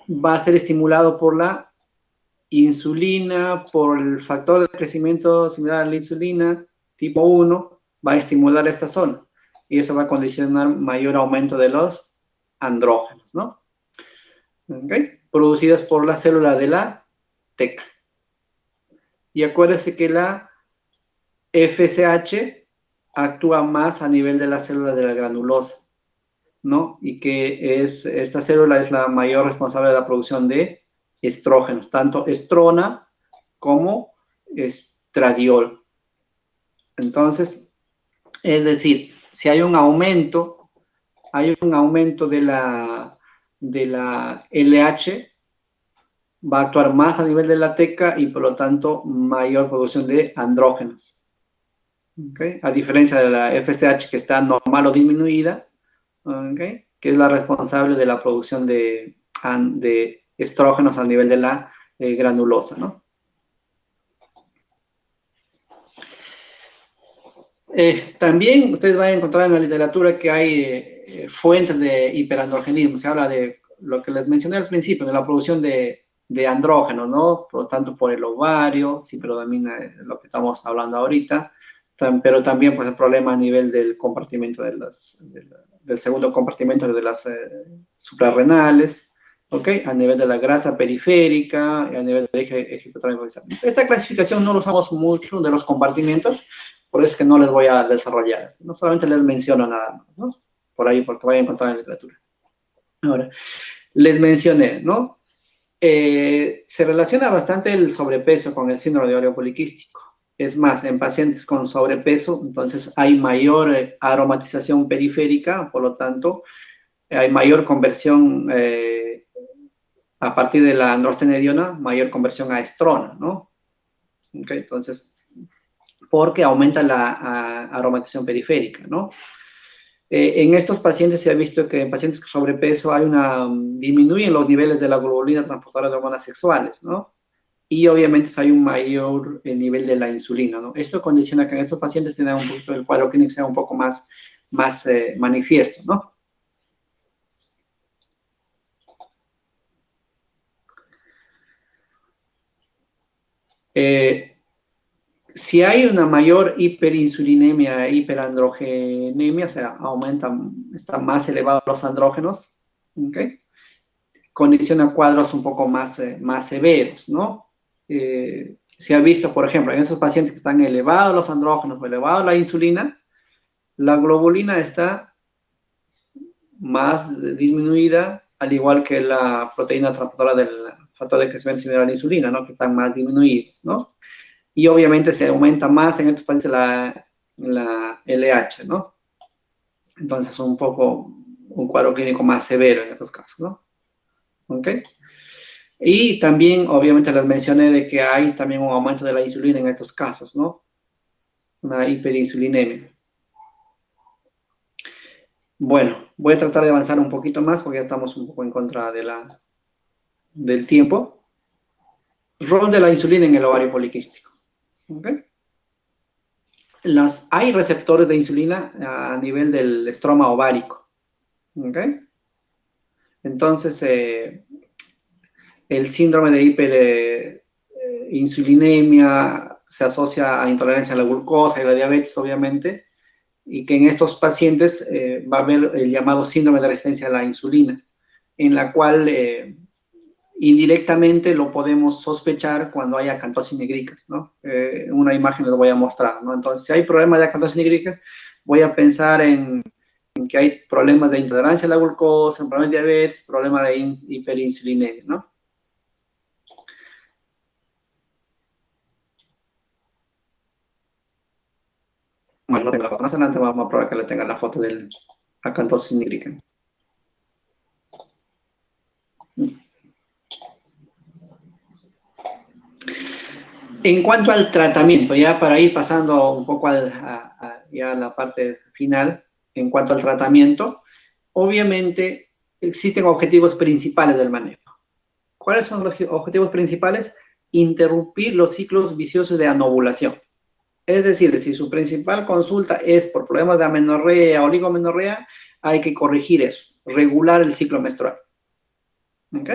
va a ser estimulado por la insulina, por el factor de crecimiento similar a la insulina, tipo 1, va a estimular esta zona. Y eso va a condicionar mayor aumento de los andrógenos, ¿no? ¿Okay? Producidas por la célula de la teca. Y acuérdense que la FSH actúa más a nivel de la célula de la granulosa, ¿no? Y que esta célula es la mayor responsable de la producción de estrógenos, tanto estrona como estradiol. Entonces, es decir, si hay un aumento de la LH, va a actuar más a nivel de la teca y por lo tanto mayor producción de andrógenos. ¿Okay? A diferencia de la FSH que está normal o disminuida, ¿okay? Que es la responsable de la producción de estrógenos a nivel de la granulosa, ¿no? También ustedes van a encontrar en la literatura que hay fuentes de hiperandrogenismo. Se habla de lo que les mencioné al principio, de la producción de andrógenos, ¿no? Por lo tanto, por el ovario, sí predomina lo que estamos hablando ahorita, pero también pues el problema a nivel del compartimento del segundo compartimento de las suprarrenales, ¿ok? A nivel de la grasa periférica, y a nivel del eje hipotalámico. Esta clasificación no la usamos mucho de los compartimentos, por eso es que no les voy a desarrollar. No solamente les menciono nada más, ¿no? Por ahí, porque vayan a encontrar en la literatura. Ahora, les mencioné, ¿no? Se relaciona bastante el sobrepeso con el síndrome de ovario poliquístico. Es más, en pacientes con sobrepeso, entonces hay mayor aromatización periférica, por lo tanto, hay mayor conversión a partir de la androstenediona, mayor conversión a estrona, ¿no? Okay, entonces, porque aumenta la aromatización periférica, ¿no? En estos pacientes se ha visto que en pacientes con sobrepeso disminuyen los niveles de la globulina transportadora de hormonas sexuales, ¿no? Y obviamente hay un mayor nivel de la insulina, ¿no? Esto condiciona que en estos pacientes tengan un poquito el cuadro clínico sea un poco más manifiesto, ¿no? Si hay una mayor hiperinsulinemia, hiperandrogenemia, o sea, están más elevados los andrógenos, ¿ok? Condiciona cuadros un poco más severos, ¿no? Se ha visto, por ejemplo, en estos pacientes que están elevados los andrógenos o elevada la insulina, la globulina está más disminuida, al igual que la proteína transportadora del factor de crecimiento similar a la insulina, ¿no? Que están más disminuidos, ¿no? Y obviamente se aumenta más en estos pacientes la LH, ¿no? Entonces, un cuadro clínico más severo en estos casos, ¿no? ¿Ok? Y también, obviamente, les mencioné de que hay también un aumento de la insulina en estos casos, ¿no? Una hiperinsulinemia. Bueno, voy a tratar de avanzar un poquito más porque ya estamos un poco en contra del tiempo. Rol de la insulina en el ovario poliquístico. ¿Okay? Hay receptores de insulina a nivel del estroma ovárico. ¿Okay? Entonces, el síndrome de hiperinsulinemia se asocia a intolerancia a la glucosa y la diabetes, obviamente, y que en estos pacientes va a haber el llamado síndrome de resistencia a la insulina, en la cual indirectamente lo podemos sospechar cuando hay acantosis nigricans, ¿no? Una imagen les voy a mostrar, ¿no? Entonces, si hay problemas de acantosis nigricans, voy a pensar en que hay problemas de intolerancia a la glucosa, problemas de diabetes, problemas de hiperinsulinemia, ¿no? Bueno, no tengo la foto. Más adelante vamos a probar que le tenga la foto del acantosis nigricans. En cuanto al tratamiento, ya para ir pasando un poco ya a la parte final, en cuanto al tratamiento, obviamente existen objetivos principales del manejo. ¿Cuáles son los objetivos principales? Interrumpir los ciclos viciosos de anovulación. Es decir, si su principal consulta es por problemas de amenorrea o oligomenorrea, hay que corregir eso. regular el ciclo menstrual. ¿Ok?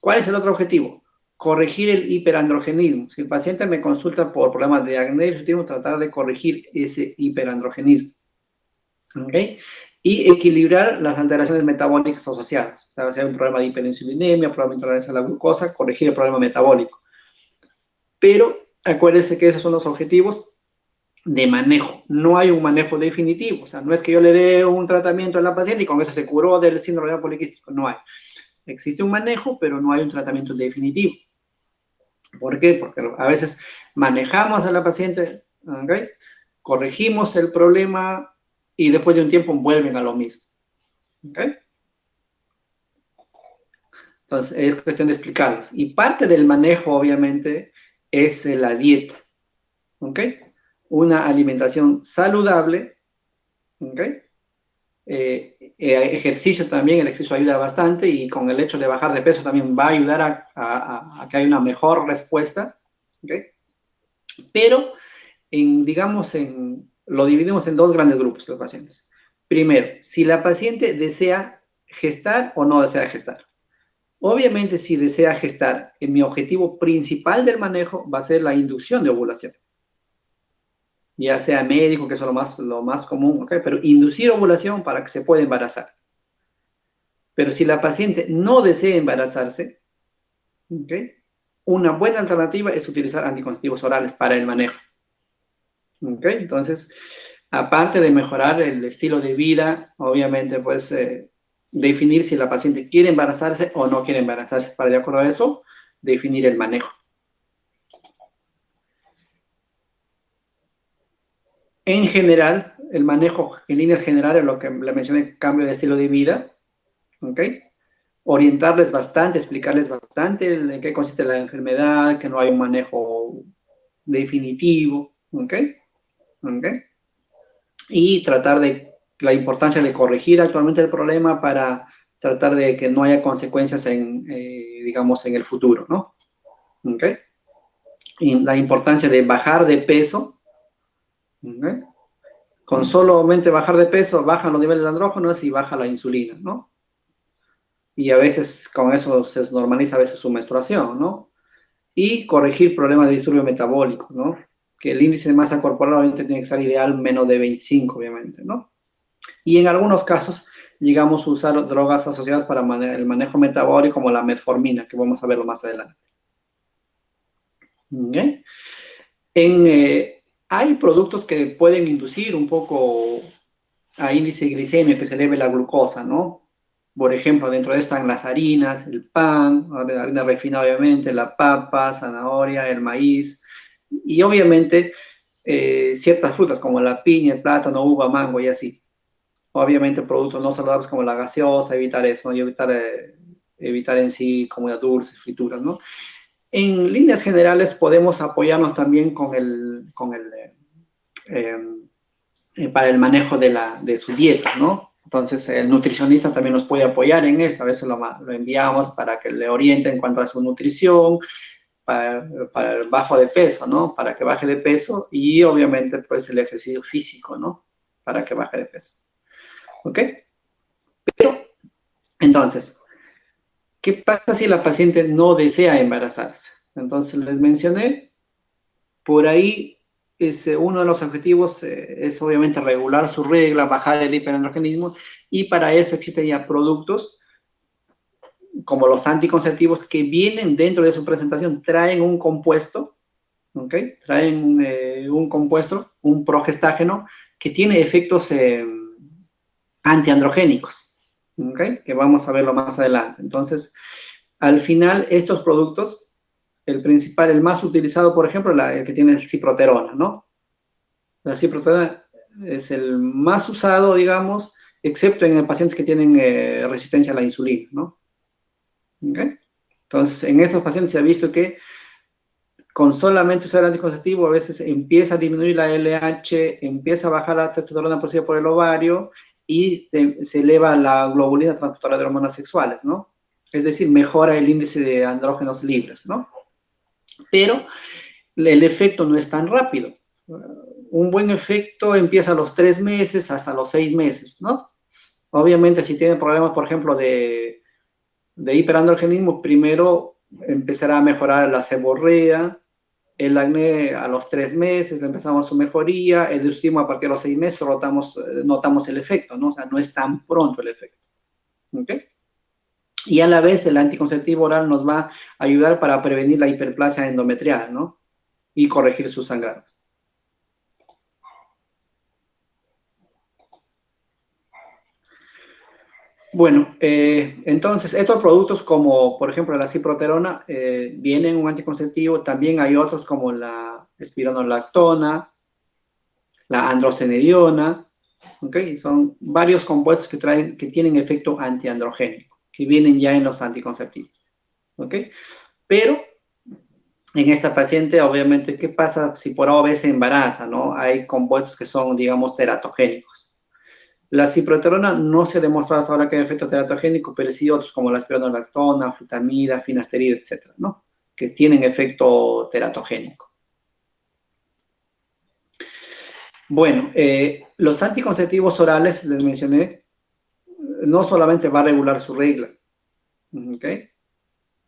¿Cuál es el otro objetivo? Corregir el hiperandrogenismo. Si el paciente me consulta por problemas de acné, hirsutismo, tratar de corregir ese hiperandrogenismo. ¿Ok? Y equilibrar las alteraciones metabólicas asociadas. O sea, si hay un problema de hiperinsulinemia, problema de intolerancia a la glucosa, corregir el problema metabólico. Pero acuérdense que esos son los objetivos de manejo. No hay un manejo definitivo. O sea, no es que yo le dé un tratamiento a la paciente y con eso se curó del síndrome ovario poliquístico. No hay. Existe un manejo, pero no hay un tratamiento definitivo. ¿Por qué? Porque a veces manejamos a la paciente, ¿okay? Corregimos el problema y después de un tiempo vuelven a lo mismo. ¿Okay? Entonces, es cuestión de explicarlos. Y parte del manejo, obviamente, es la dieta. ¿Ok? Una alimentación saludable. ¿Ok? Ejercicio también, el ejercicio ayuda bastante y con el hecho de bajar de peso también va a ayudar a que haya una mejor respuesta. ¿Ok? Pero, digamos, lo dividimos en dos grandes grupos los pacientes. Primero, si la paciente desea gestar o no desea gestar. Obviamente, si desea gestar, mi objetivo principal del manejo va a ser la inducción de ovulación. Ya sea médico, que es lo más común, ¿ok? Pero inducir ovulación para que se pueda embarazar. Pero si la paciente no desea embarazarse, ¿ok? Una buena alternativa es utilizar anticonceptivos orales para el manejo. ¿Ok? Entonces, aparte de mejorar el estilo de vida, obviamente, pues, definir si la paciente quiere embarazarse o no quiere embarazarse. Para de acuerdo a eso, definir el manejo. En general, el manejo en líneas generales, lo que le mencioné, cambio de estilo de vida, ¿ok? Orientarles bastante, explicarles bastante en qué consiste la enfermedad, que no hay un manejo definitivo, ¿ok? ¿Ok? Y tratar de la importancia de corregir actualmente el problema para tratar de que no haya consecuencias digamos, en el futuro, ¿no? ¿Ok? Y la importancia de bajar de peso, ¿ok? Con solamente bajar de peso, bajan los niveles de andrógenos y baja la insulina, ¿no? Y a veces con eso se normaliza a veces su menstruación, ¿no? Y corregir problemas de disturbio metabólico, ¿no? Que el índice de masa corporal obviamente tiene que estar ideal menos de 25, obviamente, ¿no? Y en algunos casos llegamos a usar drogas asociadas para el manejo metabólico como la metformina, que vamos a verlo más adelante. ¿Okay? Hay productos que pueden inducir un poco a índice glicémico, que se eleve la glucosa, ¿no? Por ejemplo, dentro de esto están las harinas, el pan, la harina refinada obviamente, la papa, zanahoria, el maíz, y obviamente ciertas frutas como la piña, el plátano, uva, mango y así. Obviamente productos no saludables como la gaseosa, evitar eso, ¿no? Y evitar en sí comidas dulces, frituras, ¿no? En líneas generales podemos apoyarnos también para el manejo de su dieta, ¿no? Entonces, el nutricionista también nos puede apoyar en esto. A veces lo enviamos para que le oriente en cuanto a su nutrición, para el bajo de peso, ¿no? Para que baje de peso y obviamente, pues, el ejercicio físico, ¿no? Para que baje de peso. ¿Ok? Pero, entonces, ¿qué pasa si la paciente no desea embarazarse? Entonces, les mencioné, por ahí uno de los objetivos es obviamente regular su regla, bajar el hiperandrogenismo, y para eso existen ya productos como los anticonceptivos que vienen dentro de su presentación, traen un compuesto, ¿ok? Traen un compuesto, un progestágeno, que tiene efectos antiandrogénicos, ¿ok? Que vamos a verlo más adelante. Entonces, al final, estos productos, el principal, el más utilizado, por ejemplo, el que tiene el ciproterona, ¿no? La ciproterona es el más usado, digamos, excepto en pacientes que tienen resistencia a la insulina, ¿no? ¿Okay? Entonces, en estos pacientes se ha visto que con solamente usar el anticonceptivo a veces empieza a disminuir la LH, empieza a bajar la testosterona producida por el ovario y se eleva la globulina transportadora de hormonas sexuales, ¿no? Es decir, mejora el índice de andrógenos libres, ¿no? Pero el efecto no es tan rápido. Un buen efecto empieza a los 3 meses hasta los 6 meses, ¿no? Obviamente, si tienen problemas, por ejemplo, de hiperandrogenismo, primero empezará a mejorar la seborrea, el acné a los 3 meses, empezamos su mejoría, el hirsutismo a partir de los 6 meses notamos el efecto, ¿no? O sea, no es tan pronto el efecto. ¿Ok? Y a la vez el anticonceptivo oral nos va a ayudar para prevenir la hiperplasia endometrial, ¿no? Y corregir sus sangrados. Bueno, entonces estos productos como por ejemplo la ciproterona vienen un anticonceptivo, también hay otros como la espironolactona, la androstenediona, ¿ok? Son varios compuestos que tienen efecto antiandrogénico, que vienen ya en los anticonceptivos, ¿ok? Pero en esta paciente, obviamente, ¿qué pasa si por A o B se embaraza, no? Hay compuestos que son, digamos, teratogénicos. La ciproterona no se ha demostrado hasta ahora que hay efecto teratogénico, pero sí otros como la espironolactona, flutamida, finasterida, etcétera, ¿no? Que tienen efecto teratogénico. Bueno, los anticonceptivos orales, les mencioné, no solamente va a regular su regla, ¿ok?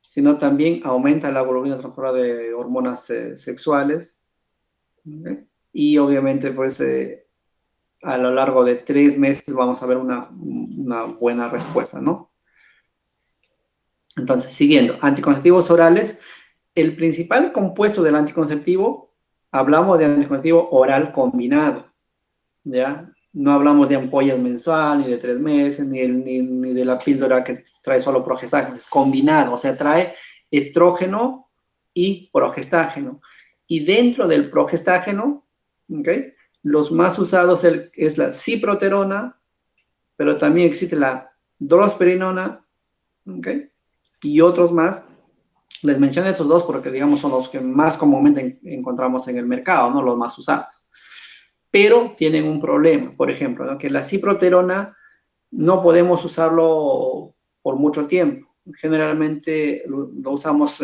Sino también aumenta la globulina transformadora de hormonas sexuales, ¿ok? Y obviamente, pues, a lo largo de 3 meses vamos a ver una buena respuesta, ¿no? Entonces, siguiendo, anticonceptivos orales, el principal compuesto del anticonceptivo, hablamos de anticonceptivo oral combinado, ¿ya? No hablamos de ampollas mensual, ni de 3 meses, ni de la píldora que trae solo progestágeno, es combinado, o sea, trae estrógeno y progestágeno. Y dentro del progestágeno, ¿ok? Los más usados es la ciproterona, pero también existe la drosperinona, ¿ok? Y otros más. Les menciono estos dos porque, digamos, son los que más comúnmente encontramos en el mercado, ¿no? Los más usados. Pero tienen un problema, por ejemplo, ¿no? Que la ciproterona no podemos usarlo por mucho tiempo. Generalmente lo usamos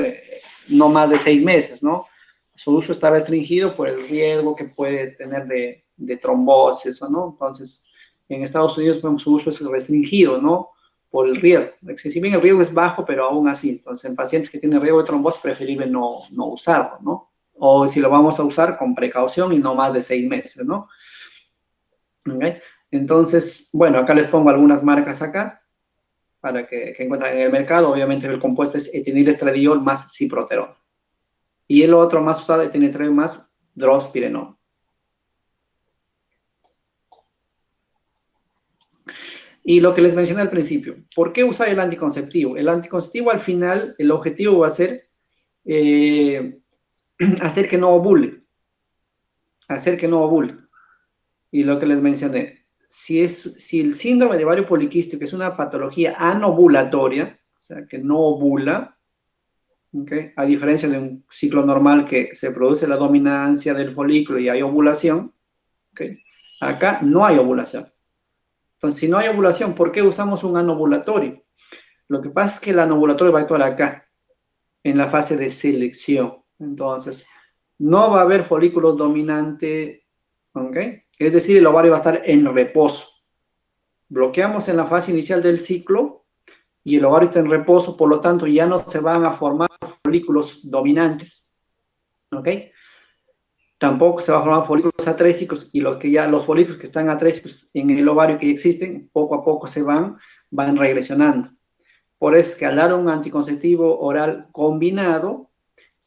no más de 6 meses, ¿no? Su uso está restringido por el riesgo que puede tener de trombosis, ¿no? Entonces, en Estados Unidos su uso es restringido, ¿no? Por el riesgo. Si bien el riesgo es bajo, pero aún así. Entonces, en pacientes que tienen riesgo de trombosis, preferible no usarlo, ¿no? O si lo vamos a usar con precaución y no más de 6 meses, ¿no? ¿Okay? Entonces, bueno, acá les pongo algunas marcas acá para que encuentren en el mercado. Obviamente el compuesto es etinilestradiol más ciproterol. Y el otro más usado es etinilestradiol más drospirenol. Y lo que les mencioné al principio, ¿por qué usar el anticonceptivo? El anticonceptivo al final, el objetivo va a ser hacer que no ovule. Hacer que no ovule. Y lo que les mencioné, si el síndrome de ovario poliquístico es una patología anovulatoria, o sea, que no ovula, ¿okay? A diferencia de un ciclo normal que se produce la dominancia del folículo y hay ovulación, ¿okay? Acá no hay ovulación. Entonces, si no hay ovulación, ¿por qué usamos un anovulatorio? Lo que pasa es que el anovulatorio va a actuar acá, en la fase de selección. Entonces, no va a haber folículo dominante, ¿ok? Es decir, el ovario va a estar en reposo. Bloqueamos en la fase inicial del ciclo y el ovario está en reposo, por lo tanto ya no se van a formar folículos dominantes, ¿ok? Tampoco se van a formar folículos atrésicos y los folículos que están atrésicos en el ovario que ya existen, poco a poco van regresionando. Por eso es que al dar un anticonceptivo oral combinado,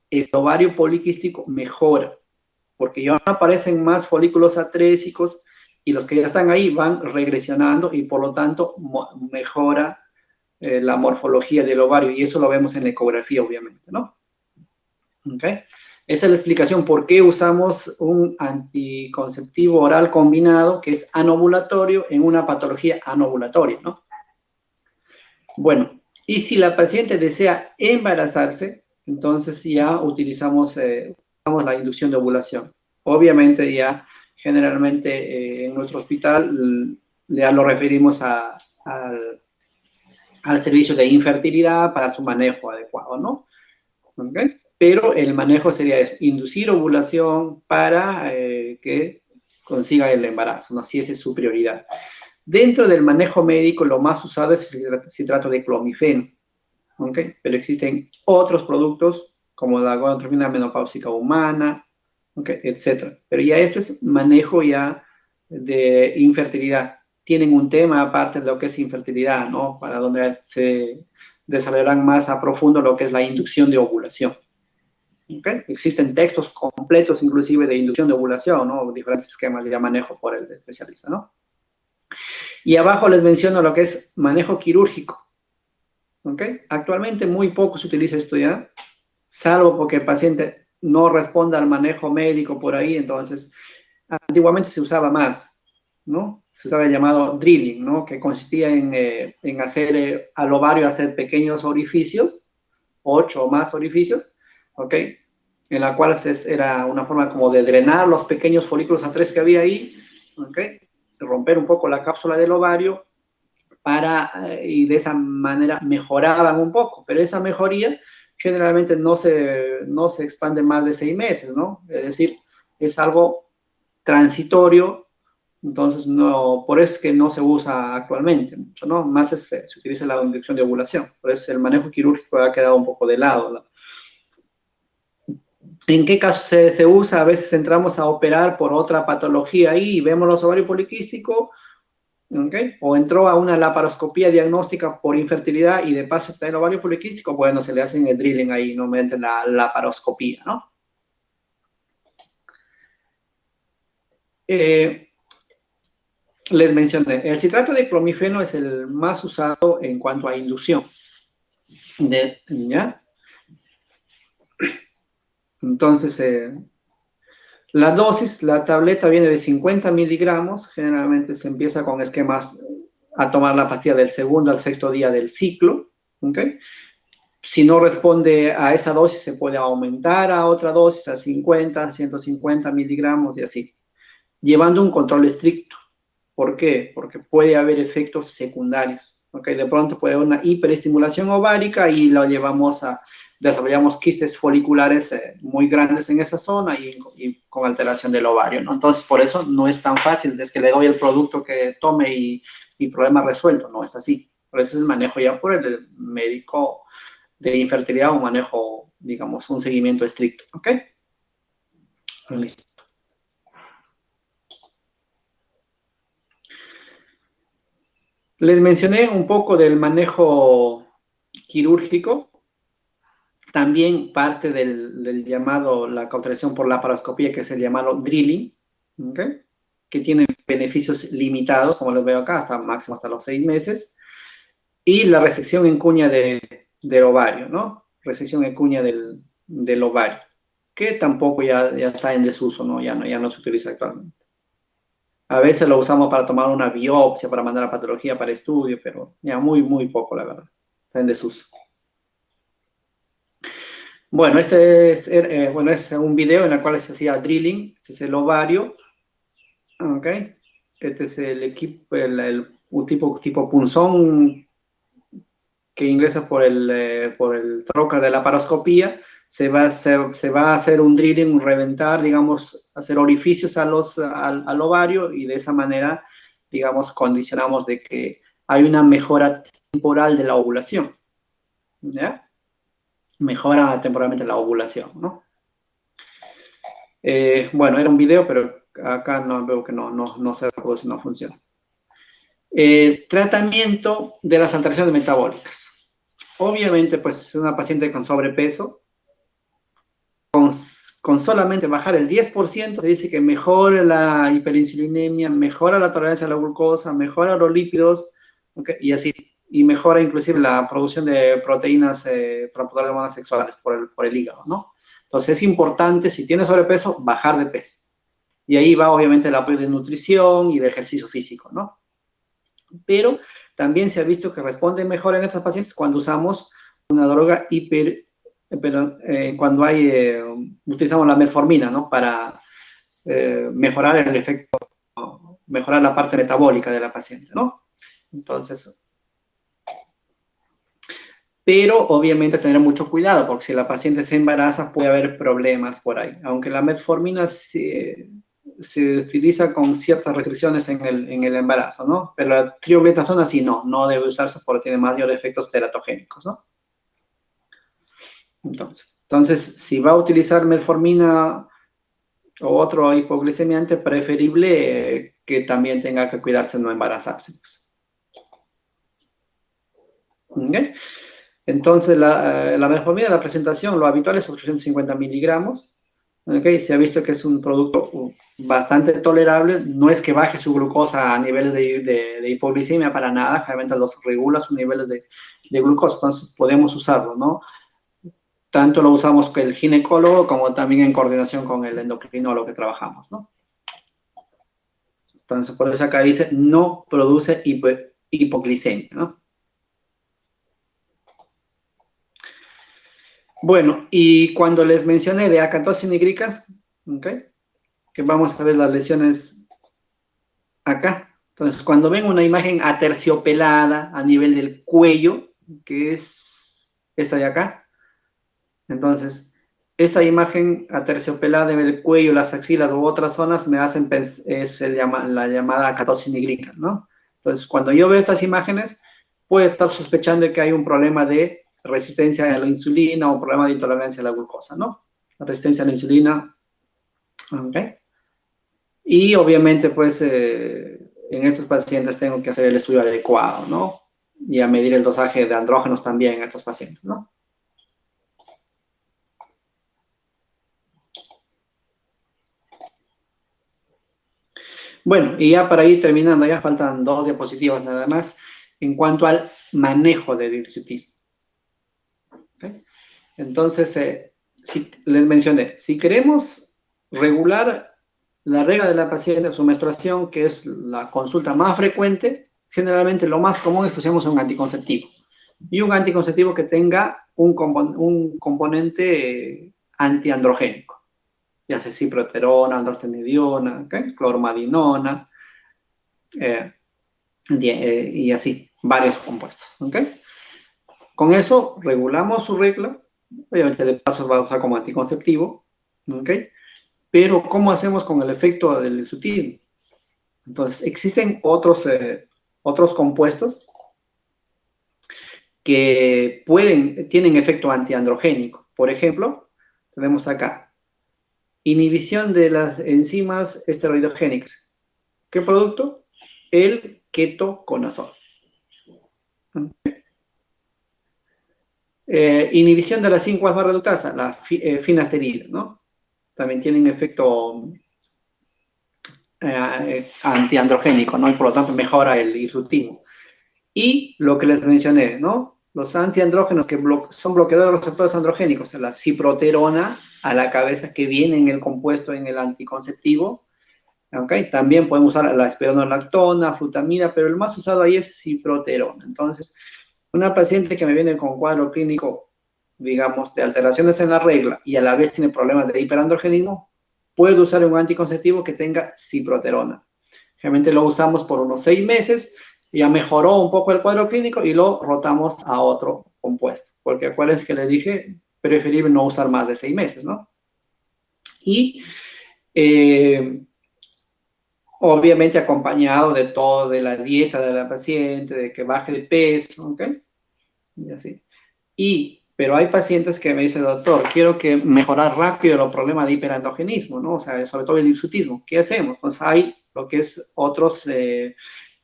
el ovario poliquístico mejora, porque ya no aparecen más folículos atrésicos y los que ya están ahí van regresionando y por lo tanto mejora la morfología del ovario y eso lo vemos en la ecografía, obviamente, ¿no? ¿Ok? Esa es la explicación por qué usamos un anticonceptivo oral combinado que es anovulatorio en una patología anovulatoria, ¿no? Bueno, y si la paciente desea embarazarse, entonces ya utilizamos la inducción de ovulación. Obviamente ya generalmente en nuestro hospital ya lo referimos al servicio de infertilidad para su manejo adecuado, ¿no? ¿Okay? Pero el manejo sería eso, inducir ovulación para que consiga el embarazo, ¿no? Si esa es su prioridad. Dentro del manejo médico, lo más usado es el citrato de clomifeno, ¿ok? Pero existen otros productos como la gonadotropina menopáusica humana, ¿ok? Etcétera. Pero ya esto es manejo ya de infertilidad. Tienen un tema aparte de lo que es infertilidad, ¿no? Para donde se desarrollarán más a profundo lo que es la inducción de ovulación. ¿Okay? Existen textos completos inclusive de inducción de ovulación, ¿no? Diferentes esquemas de manejo por el especialista, ¿no? Y abajo les menciono lo que es manejo quirúrgico. ¿Ok? Actualmente muy poco se utiliza esto ya, salvo porque el paciente no responda al manejo médico por ahí, entonces antiguamente se usaba más, ¿no? Se usaba el llamado drilling, ¿no? Que consistía en hacer al ovario hacer pequeños orificios, 8 o más orificios, ¿ok? En la cual era una forma como de drenar los pequeños folículos A3 que había ahí, ¿ok? Romper un poco la cápsula del ovario y de esa manera mejoraban un poco, pero esa mejoría generalmente no se expande más de 6 meses, ¿no? Es decir, es algo transitorio, entonces no, por eso es que no se usa actualmente mucho, ¿no? Más se utiliza la inducción de ovulación, por eso el manejo quirúrgico ha quedado un poco de lado, ¿no? ¿En qué caso se usa? A veces entramos a operar por otra patología ahí y vemos los ovarios poliquísticos, ¿okay? O entró a una laparoscopía diagnóstica por infertilidad y de paso está el ovario poliquístico, bueno, se le hacen el drilling ahí, no mediante la laparoscopía, ¿no? Les mencioné, el citrato de clomifeno es el más usado en cuanto a inducción. ¿Ya? Entonces, la dosis, la tableta viene de 50 miligramos, generalmente se empieza con esquemas a tomar la pastilla del segundo al sexto día del ciclo, ¿ok? Si no responde a esa dosis, se puede aumentar a otra dosis, a 50, 150 miligramos y así, llevando un control estricto. ¿Por qué? Porque puede haber efectos secundarios. ¿Okay? De pronto puede haber una hiperestimulación ovárica y desarrollamos quistes foliculares muy grandes en esa zona y con alteración del ovario, ¿no? Entonces, por eso no es tan fácil, es que le doy el producto que tome y problema resuelto, no es así. Por eso es el manejo ya por el médico de infertilidad, un manejo, digamos, un seguimiento estricto, ¿ok? Listo. Les mencioné un poco del manejo quirúrgico, también parte del llamado, la cauterización por laparoscopía, que es el llamado drilling, ¿ok? Que tiene beneficios limitados, como les veo acá, hasta máximo hasta los 6 meses, y la resección en cuña del ovario, ¿no? Resección en cuña del ovario, que tampoco ya está en desuso, ¿no? Ya no se utiliza actualmente. A veces lo usamos para tomar una biopsia, para mandar a patología para estudio, pero ya muy, muy poco, la verdad. Está en desuso. Bueno, es un video en el cual se hacía drilling. Este es el ovario. ¿Ok? Este es el equipo, un tipo punzón que ingresa por el trocar de la laparoscopía. Se va a hacer un drilling, un reventar, digamos, hacer orificios al ovario y de esa manera, digamos, condicionamos de que hay una mejora temporal de la ovulación. ¿Ya? Mejora temporalmente la ovulación, ¿no? Bueno, era un video, pero acá no veo que no se reproduce, no funciona. Tratamiento de las alteraciones metabólicas. Obviamente, pues, una paciente con sobrepeso, con solamente bajar el 10%, se dice que mejora la hiperinsulinemia, mejora la tolerancia a la glucosa, mejora los lípidos, ¿okay? Y así, y mejora inclusive la producción de proteínas transportadoras de hormonas sexuales por el hígado, ¿no? Entonces es importante, si tienes sobrepeso, bajar de peso. Y ahí va obviamente el apoyo de nutrición y de ejercicio físico, ¿no? Pero también se ha visto que responde mejor en estas pacientes cuando usamos una droga cuando utilizamos la metformina, ¿no? Para mejorar el efecto, mejorar la parte metabólica de la paciente, ¿no? Entonces, pero obviamente tener mucho cuidado, porque si la paciente se embaraza puede haber problemas por ahí. Aunque la metformina se utiliza con ciertas restricciones en el embarazo, ¿no? Pero la triometazona sí no debe usarse porque tiene mayores efectos teratogénicos, ¿no? Entonces, si va a utilizar metformina o otro hipoglicemiante, preferible que también tenga que cuidarse no embarazarse. Pues. ¿Okay? Entonces, la metformina, la presentación, lo habitual es 850 miligramos. ¿Okay? Se ha visto que es un producto bastante tolerable. No es que baje su glucosa a niveles de hipoglicemia para nada. Generalmente los regula sus niveles de glucosa. Entonces, podemos usarlo, ¿no? Tanto lo usamos con el ginecólogo como también en coordinación con el endocrinólogo que trabajamos, ¿no? Entonces, por eso acá dice, no produce hipoglicemia, ¿no? Bueno, y cuando les mencioné de acantosinígricas, ¿ok? Que vamos a ver las lesiones acá. Entonces, cuando ven una imagen aterciopelada a nivel del cuello, que es esta de acá, entonces, esta imagen aterciopelada en el cuello, las axilas u otras zonas me hacen la llamada acantosinígrica, ¿no? Entonces, cuando yo veo estas imágenes, puedo estar sospechando que hay un problema de resistencia a la insulina o un problema de intolerancia a la glucosa, ¿no? La resistencia a la insulina, ¿ok? Y obviamente, pues, en estos pacientes tengo que hacer el estudio adecuado, ¿no? Y a medir el dosaje de andrógenos también en estos pacientes, ¿no? Bueno, y ya para ir terminando, ya faltan 2 diapositivas nada más, en cuanto al manejo del hirsutismo. ¿Okay? Entonces, si les mencioné, si queremos regular la regla de la paciente, su menstruación, que es la consulta más frecuente, generalmente lo más común es que usemos un anticonceptivo. Y un anticonceptivo que tenga un componente antiandrogénico, ya sea ciproterona, androstenediona, ¿okay? Clormadinona, y así, varios compuestos. ¿Okay? Con eso regulamos su regla, obviamente de paso va a usar como anticonceptivo, ¿ok? Pero ¿cómo hacemos con el efecto del hirsutismo? Entonces, existen otros compuestos que tienen efecto antiandrogénico. Por ejemplo, tenemos acá, inhibición de las enzimas esteroidogénicas. ¿Qué producto? El ketoconazol. Inhibición de la 5-alfa reductasa, la finasterida, ¿no? También tienen efecto antiandrogénico, ¿no? Y por lo tanto mejora el hirsutismo. Y lo que les mencioné, ¿no? Los antiandrógenos que son bloqueadores de los receptores androgénicos, la ciproterona a la cabeza que viene en el compuesto en el anticonceptivo, ¿ok? También podemos usar la espironolactona, flutamida, pero el más usado ahí es ciproterona. Entonces, una paciente que me viene con cuadro clínico, digamos, de alteraciones en la regla y a la vez tiene problemas de hiperandrogenismo, puede usar un anticonceptivo que tenga ciproterona. Generalmente lo usamos por unos 6 meses, ya mejoró un poco el cuadro clínico y lo rotamos a otro compuesto. Porque acuérdense que les dije, preferible no usar más de 6 meses, ¿no? Y obviamente acompañado de todo, de la dieta de la paciente, de que baje de peso, ¿ok? Y así. Pero hay pacientes que me dicen, doctor, quiero que mejorar rápido los problemas de hiperandrogenismo, ¿no? O sea, sobre todo el hirsutismo. ¿Qué hacemos? Pues hay lo que es otros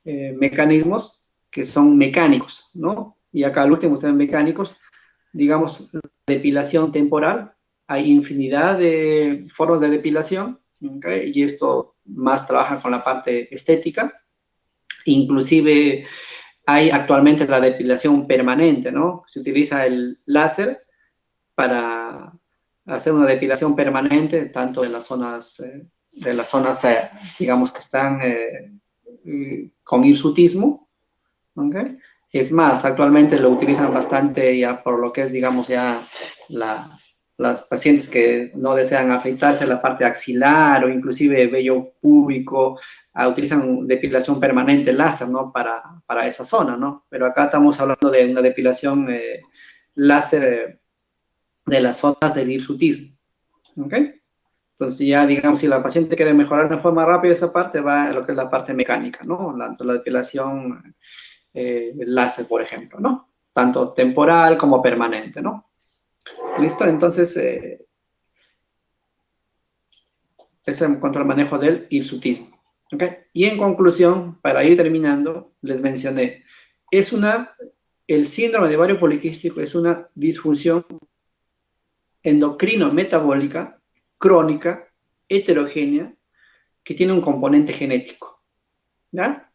mecanismos que son mecánicos, ¿no? Y acá el último ustedes mecánicos, digamos, depilación temporal. Hay infinidad de formas de depilación, ¿okay? Y esto más trabaja con la parte estética. Inclusive hay actualmente la depilación permanente, ¿no? Se utiliza el láser para hacer una depilación permanente, tanto de las zonas, digamos, que están con hirsutismo, ¿okay? Es más, actualmente lo utilizan bastante ya por lo que es, digamos, ya las pacientes que no desean afeitarse la parte axilar o inclusive vello púbico, utilizan depilación permanente láser, ¿no? Para esa zona, ¿no? Pero acá estamos hablando de una depilación láser de las zonas del hirsutismo, ¿ok? Entonces ya, digamos, si la paciente quiere mejorar de forma rápida esa parte, va a lo que es la parte mecánica, ¿no? La depilación láser, por ejemplo, ¿no? Tanto temporal como permanente, ¿no? ¿Listo? Entonces, eso en cuanto al manejo del hirsutismo. ¿Ok? Y en conclusión, para ir terminando, les mencioné, el síndrome de ovario poliquístico es una disfunción endocrino-metabólica, crónica, heterogénea, que tiene un componente genético. ¿Ya?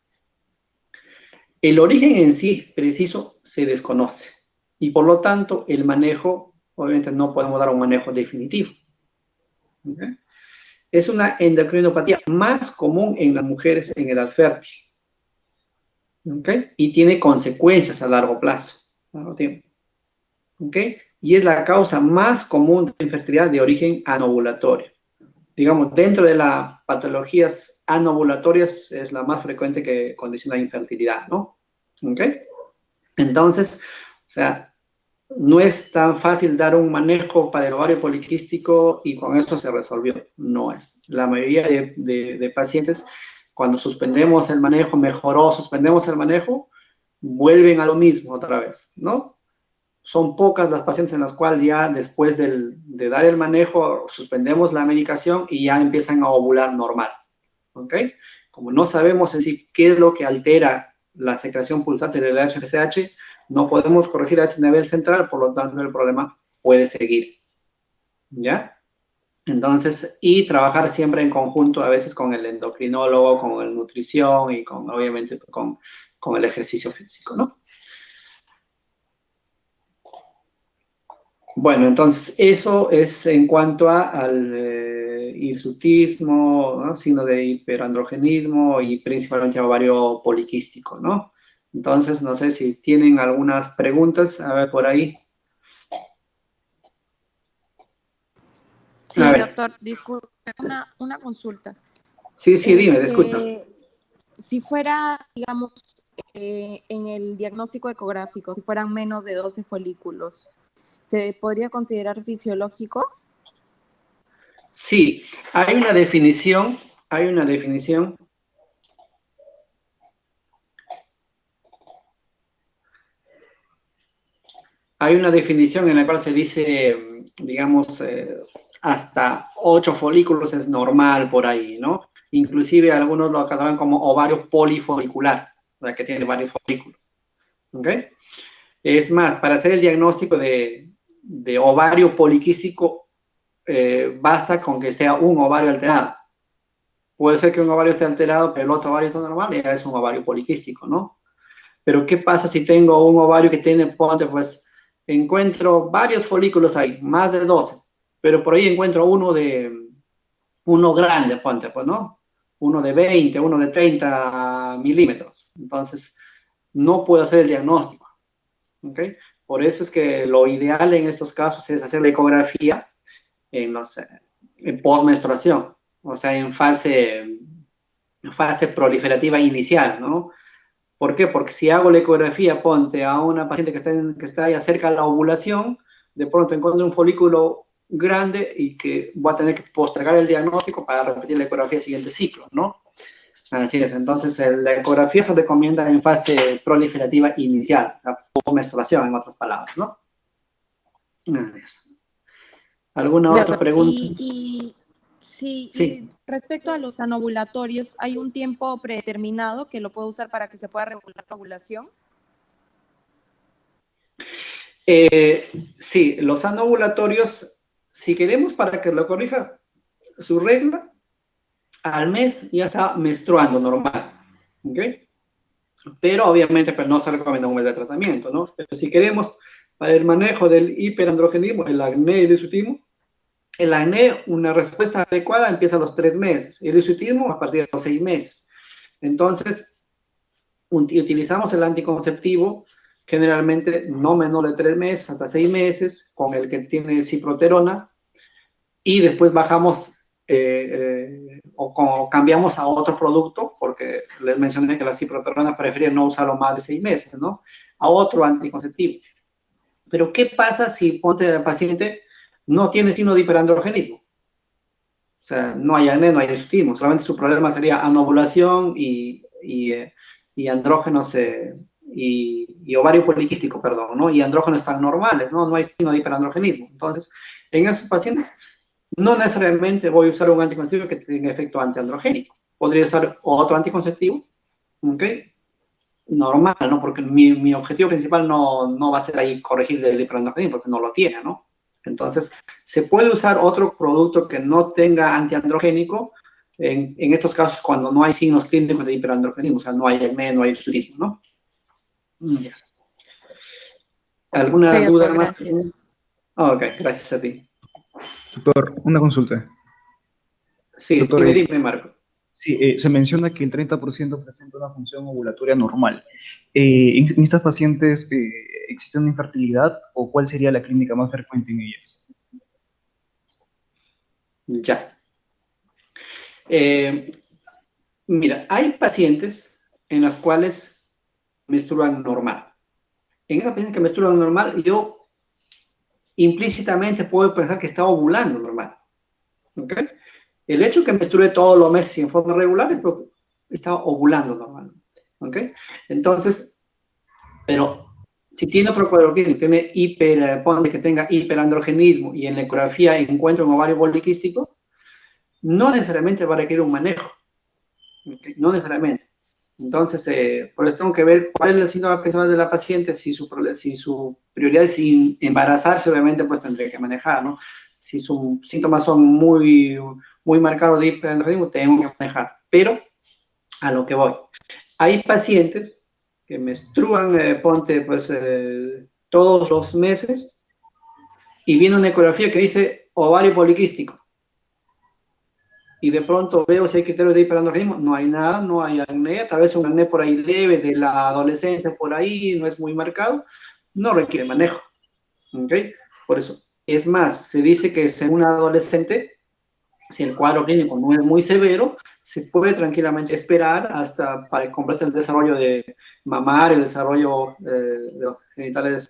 El origen en sí preciso se desconoce y por lo tanto el manejo, obviamente no podemos dar un manejo definitivo. ¿Okay? Es una endocrinopatía más común en las mujeres en edad fértil. ¿Okay? Y tiene consecuencias a largo plazo, a largo tiempo. ¿Okay? Y es la causa más común de infertilidad de origen anovulatorio. Digamos, dentro de las patologías anovulatorias es la más frecuente que condiciona infertilidad, ¿no? ¿Ok? Entonces, o sea, no es tan fácil dar un manejo para el ovario poliquístico y con esto se resolvió. No es. La mayoría de pacientes, cuando suspendemos el manejo, suspendemos el manejo, vuelven a lo mismo otra vez, ¿no? Son pocas las pacientes en las cuales ya después de dar el manejo suspendemos la medicación y ya empiezan a ovular normal, ¿ok? Como no sabemos en sí qué es lo que altera la secreción pulsante del HCH, no podemos corregir a ese nivel central, por lo tanto el problema puede seguir, ¿ya? Entonces, y trabajar siempre en conjunto a veces con el endocrinólogo, con el nutrición y obviamente con el ejercicio físico, ¿no? Bueno, entonces eso es en cuanto al hirsutismo, ¿no? Signo de hiperandrogenismo y principalmente ovario poliquístico, ¿no? Entonces, no sé si tienen algunas preguntas, a ver por ahí. Sí, A ver. doctor, disculpe, una consulta. Sí, dime, te escucho. Si fuera, digamos, en el diagnóstico ecográfico, si fueran menos de 12 folículos, ¿se podría considerar fisiológico? Sí, hay una definición, hay una definición en la cual se dice, digamos, hasta 8 folículos es normal por ahí, ¿no? Inclusive algunos lo catalogan como ovario polifolicular, o sea, que tiene varios folículos, ¿ok? Es más, para hacer el diagnóstico de ovario poliquístico, basta con que sea un ovario alterado. Puede ser que un ovario esté alterado, pero el otro ovario está normal, y ya es un ovario poliquístico, ¿no? Pero ¿qué pasa si tengo un ovario que tiene, ponte, pues, encuentro varios folículos ahí, más de 12, pero por ahí encuentro uno grande, ponte, pues, ¿no? Uno de 20, uno de 30 milímetros. Entonces, no puedo hacer el diagnóstico, ¿ok? Por eso es que lo ideal en estos casos es hacer la ecografía en postmenstruación, o sea, en fase proliferativa inicial, ¿no? ¿Por qué? Porque si hago la ecografía, ponte a una paciente que está ahí cerca de la ovulación, de pronto encuentro un folículo grande y que voy a tener que postergar el diagnóstico para repetir la ecografía siguiente ciclo, ¿no? Así es, entonces la ecografía se recomienda en fase proliferativa inicial, la menstruación, en otras palabras, ¿no? ¿Alguna otra pregunta? Sí, Sí. y respecto a los anovulatorios, ¿hay un tiempo predeterminado que lo puedo usar para que se pueda regular la ovulación? Sí, los anovulatorios, si queremos para que lo corrija su regla, al mes ya está menstruando normal, ¿ok? Pero obviamente pues, no se recomienda un mes de tratamiento, ¿no? Pero si queremos para el manejo del hiperandrogenismo, el acné y el hirsutismo, el acné, una respuesta adecuada empieza a los 3 meses, el hirsutismo a partir de los 6 meses. Entonces, utilizamos el anticonceptivo generalmente no menor de 3 meses hasta 6 meses, con el que tiene ciproterona, y después bajamos o cambiamos a otro producto, porque les mencioné que la ciproterona prefiere no usarlo más de 6 meses, ¿no? A otro anticonceptivo. Pero, ¿qué pasa si, ponte, el paciente no tiene signo de hiperandrogenismo? sea, no hay acné, no hay hirsutismo, solamente su problema sería anovulación y andrógenos y ovario poliquístico, perdón, ¿no? Y andrógenos están normales, ¿no? No hay signo de hiperandrogenismo. Entonces, en esos pacientes, no necesariamente voy a usar un anticonceptivo que tenga efecto antiandrogénico. Podría usar otro anticonceptivo, ¿ok? Normal, ¿no? Porque mi objetivo principal no va a ser ahí corregir el hiperandrogenismo, porque no lo tiene, ¿no? Entonces, se puede usar otro producto que no tenga antiandrogénico en estos casos cuando no hay signos clínicos de hiperandrogenismo, o sea, no hay acné, no hay hirsutismo, ¿no? Ya. ¿Alguna Ok, duda doctor, más? gracias. Ok, gracias a ti. Doctor, una consulta. Sí, Doctor, dime, Marco. sí, se menciona que el 30% presenta una función ovulatoria normal. ¿En estas pacientes existe una infertilidad o cuál sería la clínica más frecuente en ellas? Ya. Eh, Mira, hay pacientes en las cuales menstruan normal. En esa paciente que menstrua normal, yo implícitamente puedo pensar que está ovulando normal. ¿Ok? El hecho de que menstrue todos los meses y en forma regular es porque está ovulando normal. ¿Ok? Entonces, pero si tiene otro cuadro que tiene ponle que tenga hiperandrogenismo y en la ecografía encuentra un ovario poliquístico, no necesariamente va a requerir un manejo. ¿Okay? No necesariamente. Entonces, por eso tengo que ver cuál es el síntoma principal de la paciente. Si su prioridad es embarazarse, obviamente, pues tendría que manejar, ¿no? Si sus síntomas son muy marcados de hiperandrogenismo, tengo que manejar. Pero, a lo que voy. Hay pacientes que menstruan, ponte, pues, todos los meses y viene una ecografía que dice ovario poliquístico. Y de pronto veo si hay criterios de hiperandrogenismo, no hay nada, no hay acné, tal vez un acné por ahí leve de la adolescencia por ahí, no es muy marcado, no requiere manejo, ¿ok? Por eso, es más, se dice que según un adolescente, si el cuadro clínico no es muy severo, se puede tranquilamente esperar hasta para completar el desarrollo de mamario, el desarrollo de los genitales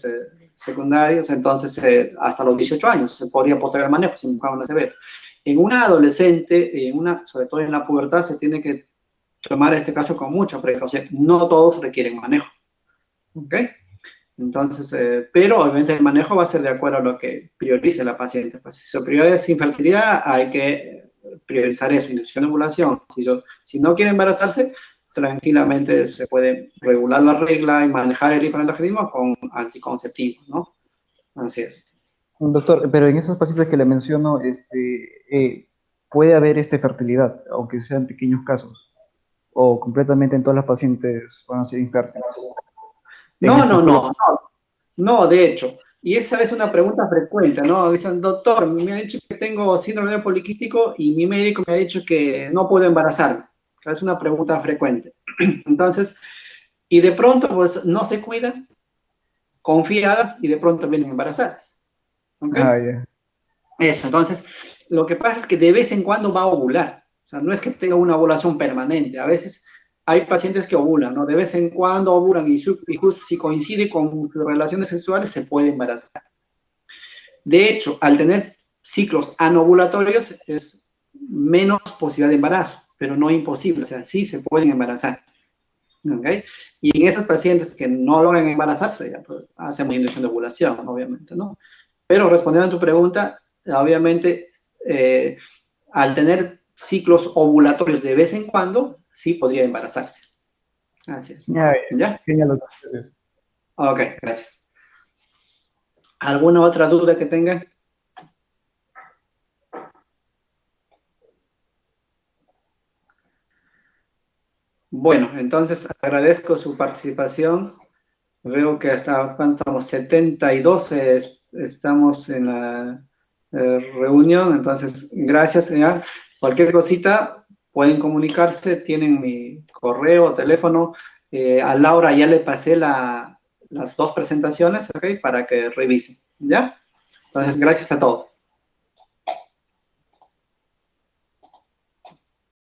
secundarios, entonces hasta los 18 años se podría postergar el manejo si un cuadro no es severo. En una adolescente, sobre todo en la pubertad, se tiene que tomar este caso con mucha precaución. No todos requieren manejo, ¿ok? Entonces, pero obviamente el manejo va a ser de acuerdo a lo que priorice la paciente. Pues, si su prioridad es infertilidad, hay que priorizar eso, inducción de ovulación. Si no quiere embarazarse, tranquilamente se puede regular la regla y manejar el hiperandrogenismo con anticonceptivos, ¿no? Así es. Doctor, pero en esos pacientes que le menciono, puede haber fertilidad, aunque sean pequeños casos, o completamente en todas las pacientes van a ser infértiles. No, de hecho. Y esa es una pregunta frecuente, ¿no? Dicen, doctor, me ha dicho que tengo síndrome poliquístico y mi médico me ha dicho que no puedo embarazarme. Es una pregunta frecuente. Entonces, y de pronto, pues, no se cuidan, confiadas, y de pronto vienen embarazadas. ¿Ok? Ah, ya. Eso, entonces, lo que pasa es que de vez en cuando va a ovular. O sea, no es que tenga una ovulación permanente. A veces hay pacientes que ovulan, ¿no? De vez en cuando ovulan y justo si coincide con relaciones sexuales se puede embarazar. De hecho, al tener ciclos anovulatorios es menos posibilidad de embarazo, pero no imposible. O sea, sí se pueden embarazar. ¿Ok? Y en esas pacientes que no logran embarazarse, ya, pues, hacemos inducción de ovulación, obviamente, ¿no? Pero respondiendo a tu pregunta, obviamente, al tener ciclos ovulatorios de vez en cuando, sí podría embarazarse. Así es. Ya, ¿Ya? genial, doctor. Gracias. Ok, gracias. ¿Alguna otra duda que tengan? Bueno, entonces agradezco su participación. Veo que hasta cuando estamos 72, estamos en la reunión, entonces gracias. ¿Ya? Cualquier cosita pueden comunicarse, tienen mi correo, teléfono. A Laura ya le pasé las dos presentaciones, ¿ok? Para que revisen, ¿ya? Entonces, gracias a todos.